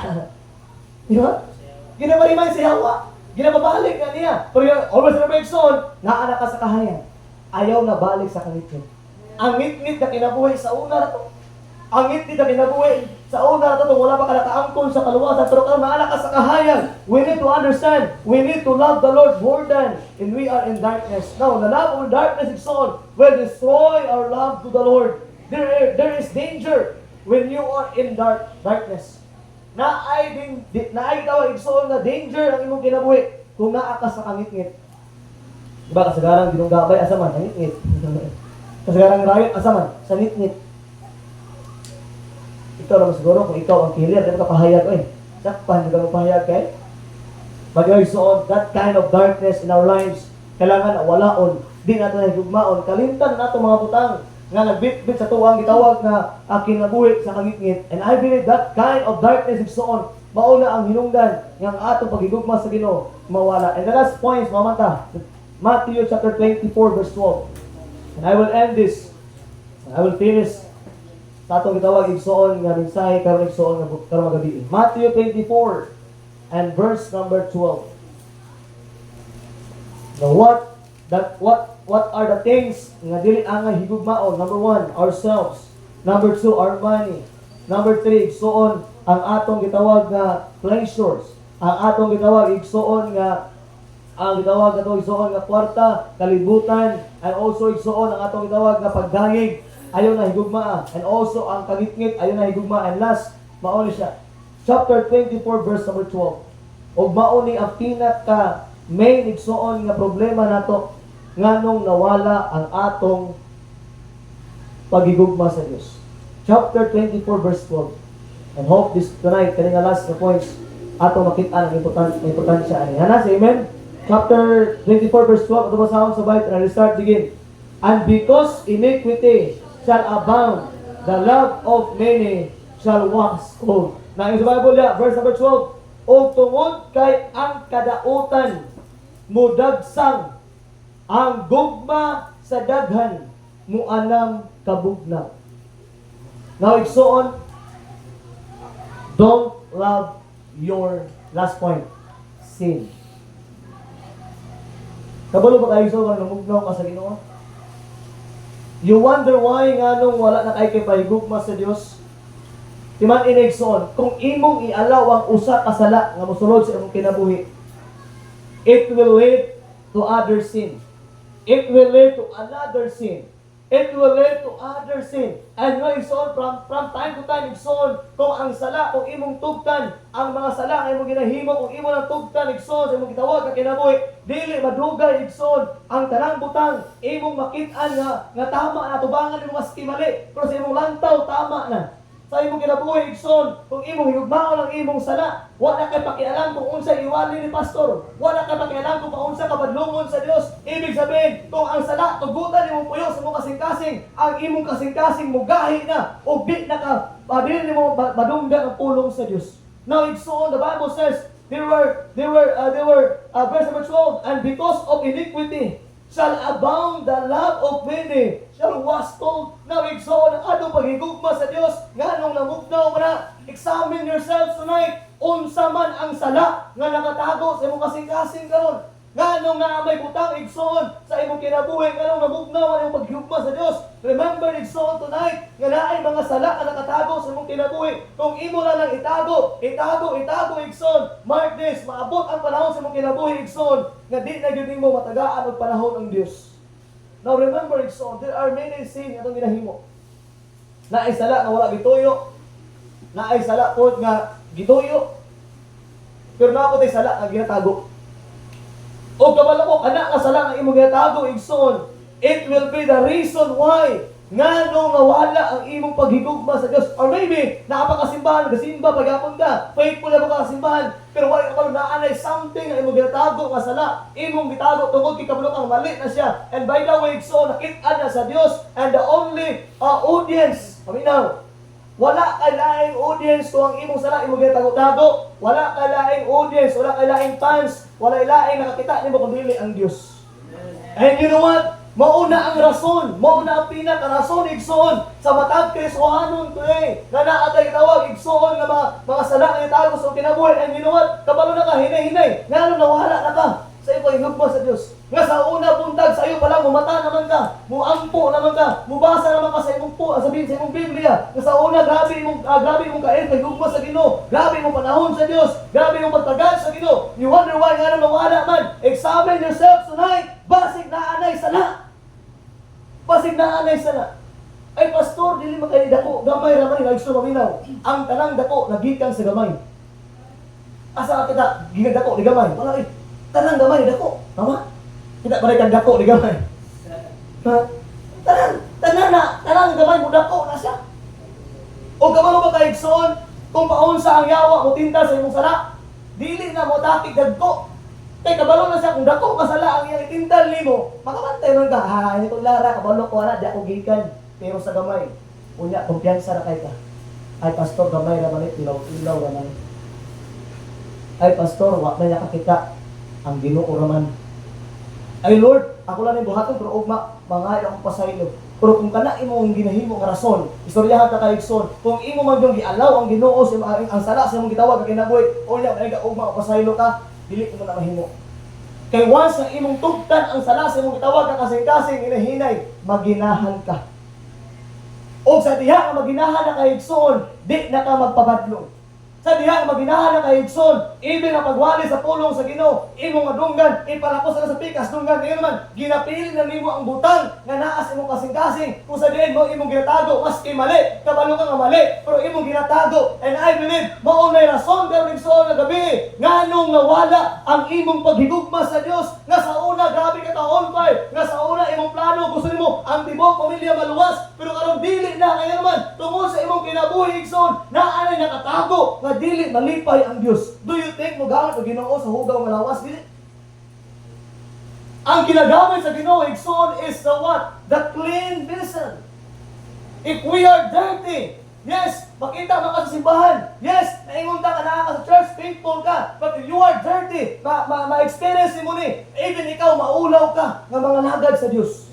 [SPEAKER 3] Di ba? Ginaparimayin sa yawa. Ginapabalik na niya. Pero yung always reflection, naanak ka sa kahayan. Ayaw na balik sa kangit-ngit. Ang ngit-ngit na kinabuhi sa una na to. Ang ngit-ngit na kinabuhi sa una na to. Wala pa ka nakaangkon sa kaluwasan. Pero kung naanak ka sa kahayan, we need to understand, we need to love the Lord more than when we are in darkness. Now, the love of darkness is soul will destroy our love to the Lord. There is danger when you are in darkness. Naay tawag igsoon nga danger ang imong kinabuhi kung naa ka sa kangit-ngit. Diba kasagarang ginunggabay asaman sa ngit-ngit. Kasagarang rayot asaman sa ngit-ngit. Ikaw naman siguro kung ikaw ang killer, di ka pahayag sakpan, di ka pahayag kay mag-igsoon that kind of darkness in our lives. Kailangan na walaon, di nato na higugmaon, kalimtan nato mga butang nga nagbit-bit sa tuwang gitawag na kinabuhi sa kangit-ngit. And I believe that kind of darkness is on. Mauna ang hinungdan ng atong paghigugma sa Ginoo mawala. And the last point, mamanta, Matthew chapter 24 verse 12. And I will end this. I will finish sa atong gitawag igsoon nga mensahe karon igsoon nga karong gabi. Matthew 24 and verse number 12. Now what are the things nga dili angay higugmaon? Number 1, ourselves. Number 2, our money. Number 3, igsoon ang atong gitawag nga pleasures. Ang atong gitawag igsoon nga igsoon nga kwarta, kalibutan, and also igsoon ang atong gitawag nga paggayig. Ayaw na higugma. And also ang kangit-ngit ayaw na higugma. And last, mauni siya. Chapter 24 verse number 12. Og mauni ang pinaka main igsoon nga problema nato nganong nawala ang atong paghigugma sa Dios. Chapter 24 verse 12. And hope this tonight kani nga last points atong makita ang importansya ani. Hana say amen. Chapter 24 verse 12 ato basahon sa Bible and restart begin. And because iniquity shall abound, the love of many shall wax cold. Na sa Bible ya verse number 12. O tungod kay ang kadautan mudagsang ang gugma sa daghan muanam kabugnaw. Now igsoon, don't love your last point, sin. Kabalo ba kayo sa namugnaw ka sa Ginoo? You wonder why nganong wala na kay pahigugma sa Dios? Timan inigsoon, kung imong ialaw ang usa ka sala nga mosulod sa imong kinabuhi, it will lead to other sin. It will lead to another sin. It will lead to other sin. And no, igsoon, from time to time, igsoon, kung ang sala, kung imong tugtan, ang mga sala ang imong ginahimo, kung imong ng tugtan, igsoon, sa imong gitawag, kinabuhi, dili madugay, igsoon, ang tanang butang, imong makitaan nga tama na, tubangan imong maski mali, pero sa imong lantaw, tama na. Sa imong kinabuhi, igsoon, kung imong hinugmao ang imong sala, wala kay pakialam kung unsa iwali ni pastor, wala kay pakialam kung unsa kabadlongon sa Dios. Ibig sabihin, kung ang sala tugutan imong puyo sa imong kasing-kasing, ang imong kasing-kasing mugahi na o di na ka padil nimo madunggan ang pulong sa Dios. Now igsoon, the Bible says, they were verse number 12, and because of iniquity shall abound the love of many, shall was cold. Now, igsoon ang atong paghigugma sa Dios, nganong namugnaw mo na, examine yourselves tonight, unsa man ang sala nga nakatago sa imong kasing-kasing karon. Nganong nga may butang igsoon sa imong kinabuhi, nganong namugnaw ang imong paghigugma sa Dios. Remember igsoon tonight nga naay mga sala nga nakatago sa imong kinabuhi. Kung imo lang nang itago igsoon. Mark this, maabot ang panahon sa imong kinabuhi igsoon nga di na gyud nimo matagaan og panahon ang Dios. Now remember igsoon, there are many sins nga itong ginahimo. Naay sala nga wala gituyo. Naay sala pod nga gituyo. Pero naapot ay sala nga ginatago. O kabalo ko, kana nga sala nga imong ginatago, igsoon, it will be the reason why nga nung nawala ang imong paghigugma sa Diyos. Or maybe, nakapakasimbahan, nagasimba, paghapon ka, faithful na mga kasimbahan, pero wala ka pala naanay something nga imong ginatago nga sala, imong gitago, tungkol kikabalo kang mali na siya. And by the way, igsoon, nakita na sa Diyos, and the only audience, paminaw, wala kay laing audience kung ang imong sala imong gitago-tago. Wala kay laing audience, wala kay laing fans, wala laing nakakita nimo kundi ang Dios. And you know what? Mauna ang rason, mauna ang pinaka-rason igsoon sa matag Kristohanon today. Nga naatay tawag igsoon nga mga sala nga itago sa kinabuhi. And you know what? Kabalo na ka hinay-hinay. Ngano nawala na ka sa imo higugma sa Dios. Nga sa una buntag sa iyo pa lang, mumata naman ka, muampo naman ka, mubasa naman ka sa imong sabihin sa imong Biblia. Nga sa una, grabe imong kain, kay gugma sa Ginoo, grabe imong panahon sa Dios, grabe imong pagtagal sa Ginoo. You wonder why nga nawala man. Examine yourself tonight. Basig na anay sala. Basig na anay sala. Ay pastor, dili man kay dako, gamay ra man nga gusto maminaw. Ang tanang dako nagikan sa gamay. Asa kita gigdako di gamay? Wala tanang gamay dako. Tama? Kita balik kang dako di gamay. Tanang gamay mo dako na siya. O kabalo ba kay igsoon kung paunsa ang yawa mo tinta sa imong sala? Dili na mo takig dagko. Kay kabalo na siya kung dako kasala ang iyang itintal nimo, makabantay man ka. Ha, ini ko lara kabalo ko ana di ako gikan pero sa gamay. Unya kumpiyansa ra kay ka. Ay pastor gamay ra man ilaw ra man. Ay pastor wa na nakakita ang Ginoo ra man. Ay Lord, ako lang yung buhaton, pero ugma, mga akong pasaylo. Pero kung kana imo ang ginahimo nga rason, istoryahan ka kaigsoon, kung imo man yung gialaw ang Ginoo sa ang sala sa imong gitawag kay kinabuhi, o nya ay ugma o pasaylo ka, dili mo na mahimo. Kay once na imong tugtan ang sala sa imong gitawag ka kasing-kasing inahinay, maginahan ka. O sa diha nga maginahan na kaigsoon, di na ka magpabadlong. Sa diha nga maginahan na kaigsoon, even ang pagwali sa pulong sa Ginoo, imong madunggan, ipalapos na sa pikas dunggan ngayon man, ginapili na nimo ang butang nga naa sa imong kasing-kasing. Kung sa diin mo imong ginatago, maski mali, kabalo ka nga mali, pero imong ginatago. And I believe mao nay rason karon igsoon nga gabi, nganong nawala ang imong paghigugma sa Dios. Nga sa una grabe ka on fire, nga sa una imong plano gusto nimo ang tibok pamilya maluwas, pero karon dili na ngayon man tungod sa imong kinabuhi igsoon, naa na nakatago nga dili malipay ang Dios. Do you think mo gamit ang Ginoo sa hugaw nga lawas? Dili. Ang ginagamit sa Ginoo igsoon is the what? The clean vessel. If we are dirty, yes, makita mo ka sa simbahan. Yes, naingon ka na ka sa church, faithful ka. But if you are dirty, ma-experience mo ni, even ikaw maulaw ka ng mga lagad sa Dios.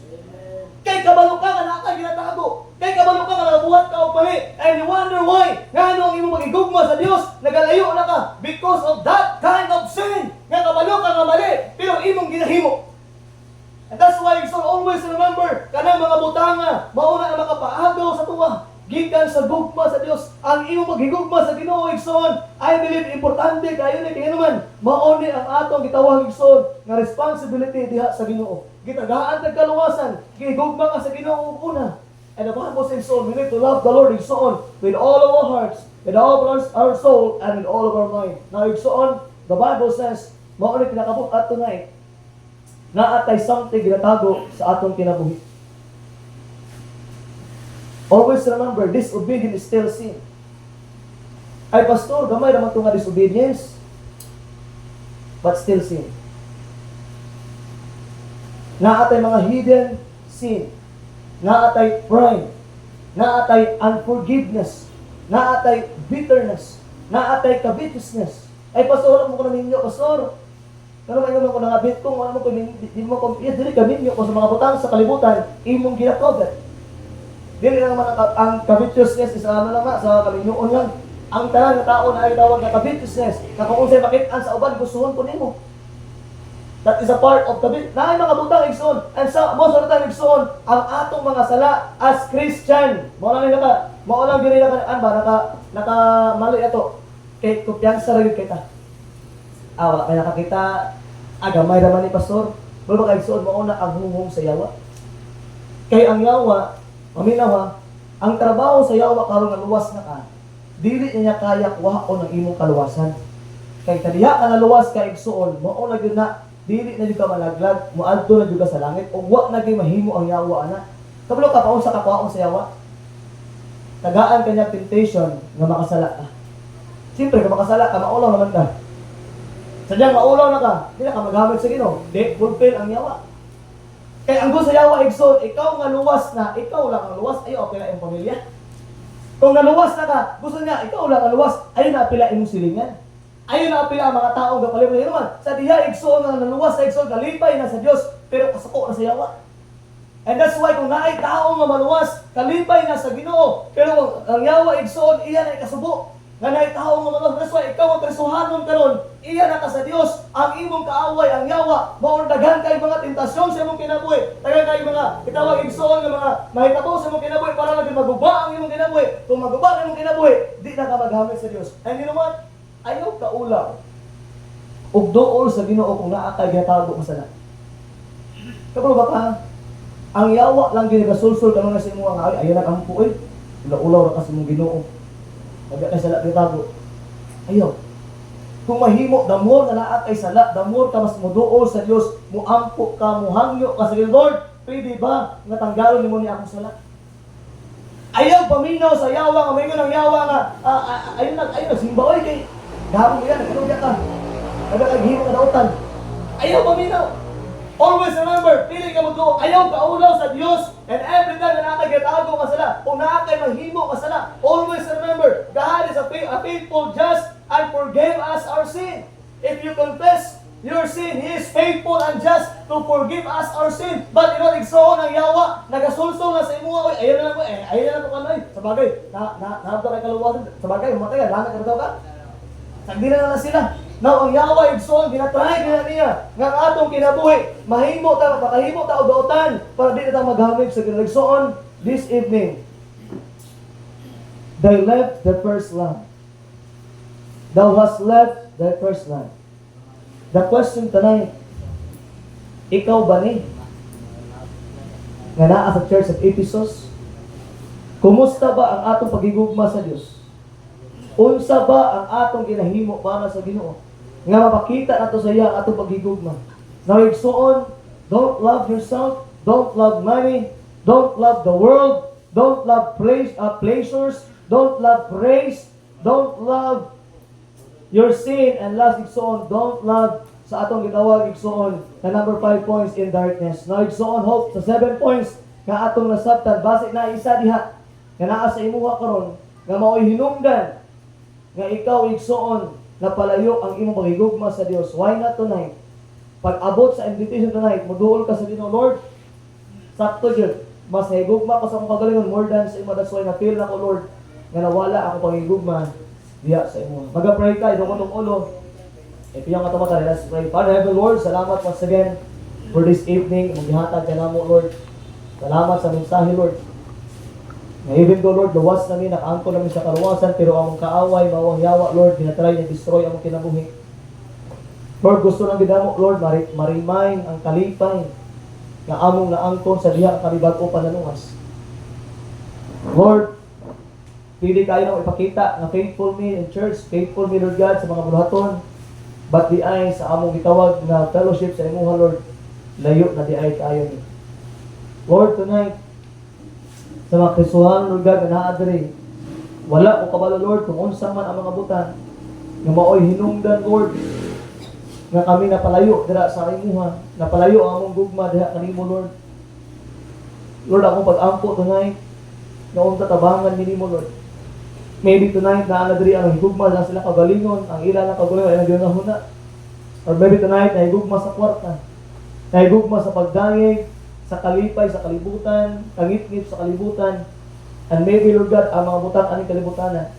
[SPEAKER 3] Kay kabalo ka nga naka ginatago. Kay kabalo ka nga nagabuhat ka o pali. And you wonder why? Nga ang imong magigugma sa Dios, nagalayo na ka because of that kind of sin. Nga kabalo ka nga mali, pero imong ginahimo. And that's why you should always remember, kanang mga butanga, mauna na makapaagaw sa tuwa. Gikan sa gugma sa Dios, ang imong maghigugma sa Ginoo igsoon, I believe importante kayo ni kay naman mao ni ang atong gitawag igsoon nga responsibility diha sa Ginoo. Gitagaan tag kaluwasan, gihigugma ka sa Ginoo una. And the Bible says so, we need to love the Lord igsoon with all of our hearts, with all of our soul, and with all of our mind. Now igsoon, the Bible says, mao ni pinakabot at tonight, na atay something ginatago sa atong kinabuhi. Always remember, disobedience is still sin. Ay pastor, gamay naman ito nga disobedience, but still sin. Naatay mga hidden sin. Naatay pride. Naatay unforgiveness. Naatay bitterness. Naatay covetousness. Ay pastor, mo ko na ninyo, pastor. Pero may ko na ngabit kung ano mo ko, di mo ko, dili ka ninyo ko sa mga butang sa kalibutan, imong ginatogat. Dili lang naman ang covetousness is ano lang sa kaminyoon lang. Ang tanan nga tao na ay tawag na covetousness. Na kung unsay makitaan sa uban gustuhon ko nimo. That is a part of the na mga butang igsoon. And sa most of the time igsoon ang atong mga sala as Christian. Mao lang gyud an ba naka mali ato. Kay kumpiyansa ra gyud kita. Wala kay nakakita agamay ra man ni pastor. Pero baka igsoon mao na ang hungong sa yawa. Kay ang yawa, maminaw ha, ang trabaho sa yawa karon nga luwas na ka. Dili niya kaya kuhaon ang imong kaluwasan. Kay kadiha ka naluwas ka igsoon, mao na gyud na dili na jud ka malaglag, moadto na jud ka sa langit ug wa na gyud mahimo ang yawa ana. Kabalo ka paunsa ka kuhaon sa yawa. Tagaan kanya temptation nga makasala ka. Siyempre, kung makasala ka, maulaw naman ka. Sadyang maulaw na ka, hindi na ka magamit sa Ginoo. Di, fulfill ang yawa. Kaya ang gusto sa yawa, igsoon, ikaw nga luwas na, ikaw lang ang luwas, ayaw apila yung pamilya. Kung naluwas na ka, gusto niya, ikaw lang ang luwas, ayaw na apila yung silingan. Ayaw na apila ang mga taong kapalimutan naman. Sa diha, igsoon nga naluwas sa igsoon, kalipay na sa Diyos, pero kasako na sa yawa. And that's why kung naay tao nga maluwas, kalipay na sa Ginoo, pero ang yawa, igsoon, iyan ay kasubo. Nga naay tao nga maluwas, that's why ikaw ang presuhanon karon, iyan na ka sa Dios, ang imong kaaway, ang yawa, maundagan kay mga tentasyon sa imong kinabuhi, tagan kay mga itawag igsoon nga mga mahitabo sa imong kinabuhi para lang maguba ang imong kinabuhi. Kung maguba ang imong kinabuhi, di na ka magamit sa Dios. And you know what? Ayaw ka ulaw. Ug dool sa Ginoo kung naa kay ginatago masala. Kapag ba ka? Ang yawa lang ginigasulsul kanon sa imong nga ayaw na kampo eh. Ulaw ra kasi imong Ginoo. Kaya kay sala gitago. Ayaw. Kung mahimo damor na naa kay sala, damor ka mas moduol sa Dios, muampo ka, muhangyo ka sa Lord. Pwede ba nga tanggalon nimo ni akong sala? Ayaw paminaw sa yawa, nga mayon ang yawa nga ayaw simba oy kay gahapon mo yan, nagkaluya ka. Nagkakaghimo ka dautan. Ayaw paminaw. Always remember, pili ka mo ayaw ka ulaw sa Diyos. And every time na nakagatago ka sala, kung nakakay mahimo ka sala, always remember, God is a faithful, just, and forgive us our sin. If you confess your sin, He is faithful and just to forgive us our sin. But ino igsoon ang yawa, nagasulsol na sa imuha, ayaw na lang ko, ayaw na lang ko kanoy. Sabagay, nahabda kay kaluwasan, sabagay, umatay, langat ka daw ka. Sagdi na sila. Now, ang yawa igsoon, ginatry niya nga ang atong kinabuhi, mahimo ta, makahimo ta og dautan para di na ta magamit sa igsoon this evening. They left their first love. Thou hast left their first love. The question tonight, ikaw ba ni nga naa sa Church of Ephesus? Kumusta ba ang atong pagigugma sa Dios? Unsa ba ang atong ginahimo para sa Ginoo? Nga mapakita nato sa iya atong pagigugma. Now igsoon, don't love yourself, don't love money, don't love the world, don't love pleasures, don't love praise, don't love your sin, and last igsoon, don't love sa atong gitawag igsoon na number 5 points in darkness. Now igsoon hope sa 7 points nga atong nasabtan base na isa diha nga naa sa imuha karon nga mao'y hinungdan nga ikaw igsoon na palayo ang imong pagigugma sa Dios. Why not tonight? Pag abot sa invitation tonight, moduol ka sa Ginoo, Lord. Sakto jud, mas higugma ko sa akong kagalingon more than sa imo. That's why na feel na ko, Lord, nga nawala akong pagigugma diha sa imo. Maga-pray ka, idong kong ulo. Ipiyang ka mata, let's pray. Father, Heavenly Lord, salamat once again for this evening. Maghihatag ka namo, Lord. Salamat sa mensahe, Lord. Na even though, Lord, luwas namin, nakaangko namin sa kaluwasan, pero among kaaway, mawang yawa, Lord, dinatry na destroy among kinabuhi. Lord, gusto lang gidamo, Lord, marimain ang kalipay na among naangkon sa diha kalibago panaluwas. Lord, pili kayo na ipakita na faithful me in church, faithful me, Lord God, sa mga buluhaton, but di ay sa among gitawag na fellowship sa imuha, Lord, layo na di ay kayo ni. Lord, tonight, sa mga Kristohan, Lord God, na naadri, wala ko kabalo, Lord, kung unsa man ang mga butan, nga mao'y hinungdan, Lord, nga kami napalayo dira sa imuha, napalayo ang among gugma diha kanimo, Lord. Lord, akong pag-ampo tonight, nga unta tabangan nimo, Lord. Maybe tonight na anadri ang higugma na sila kagalingon, ang ila na kagalingon ay nagyunahuna. Or maybe tonight na higugma sa kwarta, na higugma sa pagdangig, sa kalipay, sa kalibutan, kangit-ngit sa kalibutan, and maybe, Lord God, ang mga butan aning kalibutan.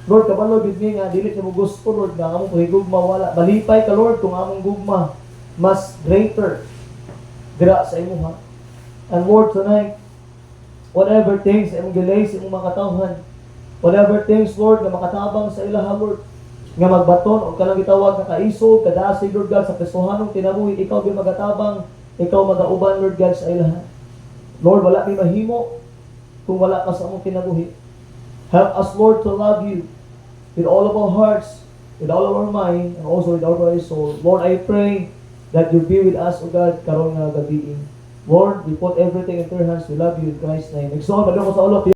[SPEAKER 3] Lord, kabalo gid mi nga dili mo gusto, Lord, nga among pahigugma wala. Balipay ka, Lord, kung among gugma
[SPEAKER 1] mas greater dira sa imo ha. And Lord, tonight, whatever things imong delay sa imong mga katawhan, whatever things, Lord, na makatabang sa ilaha, Lord, nga magbaton o kanang gitawag na kaisog, kadasig, Lord God, sa Kristohanong kinabuhi, ikaw din magatabang, ikaw magauban, Lord God, sa ilaha. Lord, wala may mahimo kung wala ka sa among kinabuhi. Help us, Lord, to love you with all of our hearts, with all of our mind, and also with all of our soul. Lord, I pray that you be with us, O God, karon nga gabi. Lord, we put everything into your hands. We love you in Christ's name. Exalt, ko sa ulo.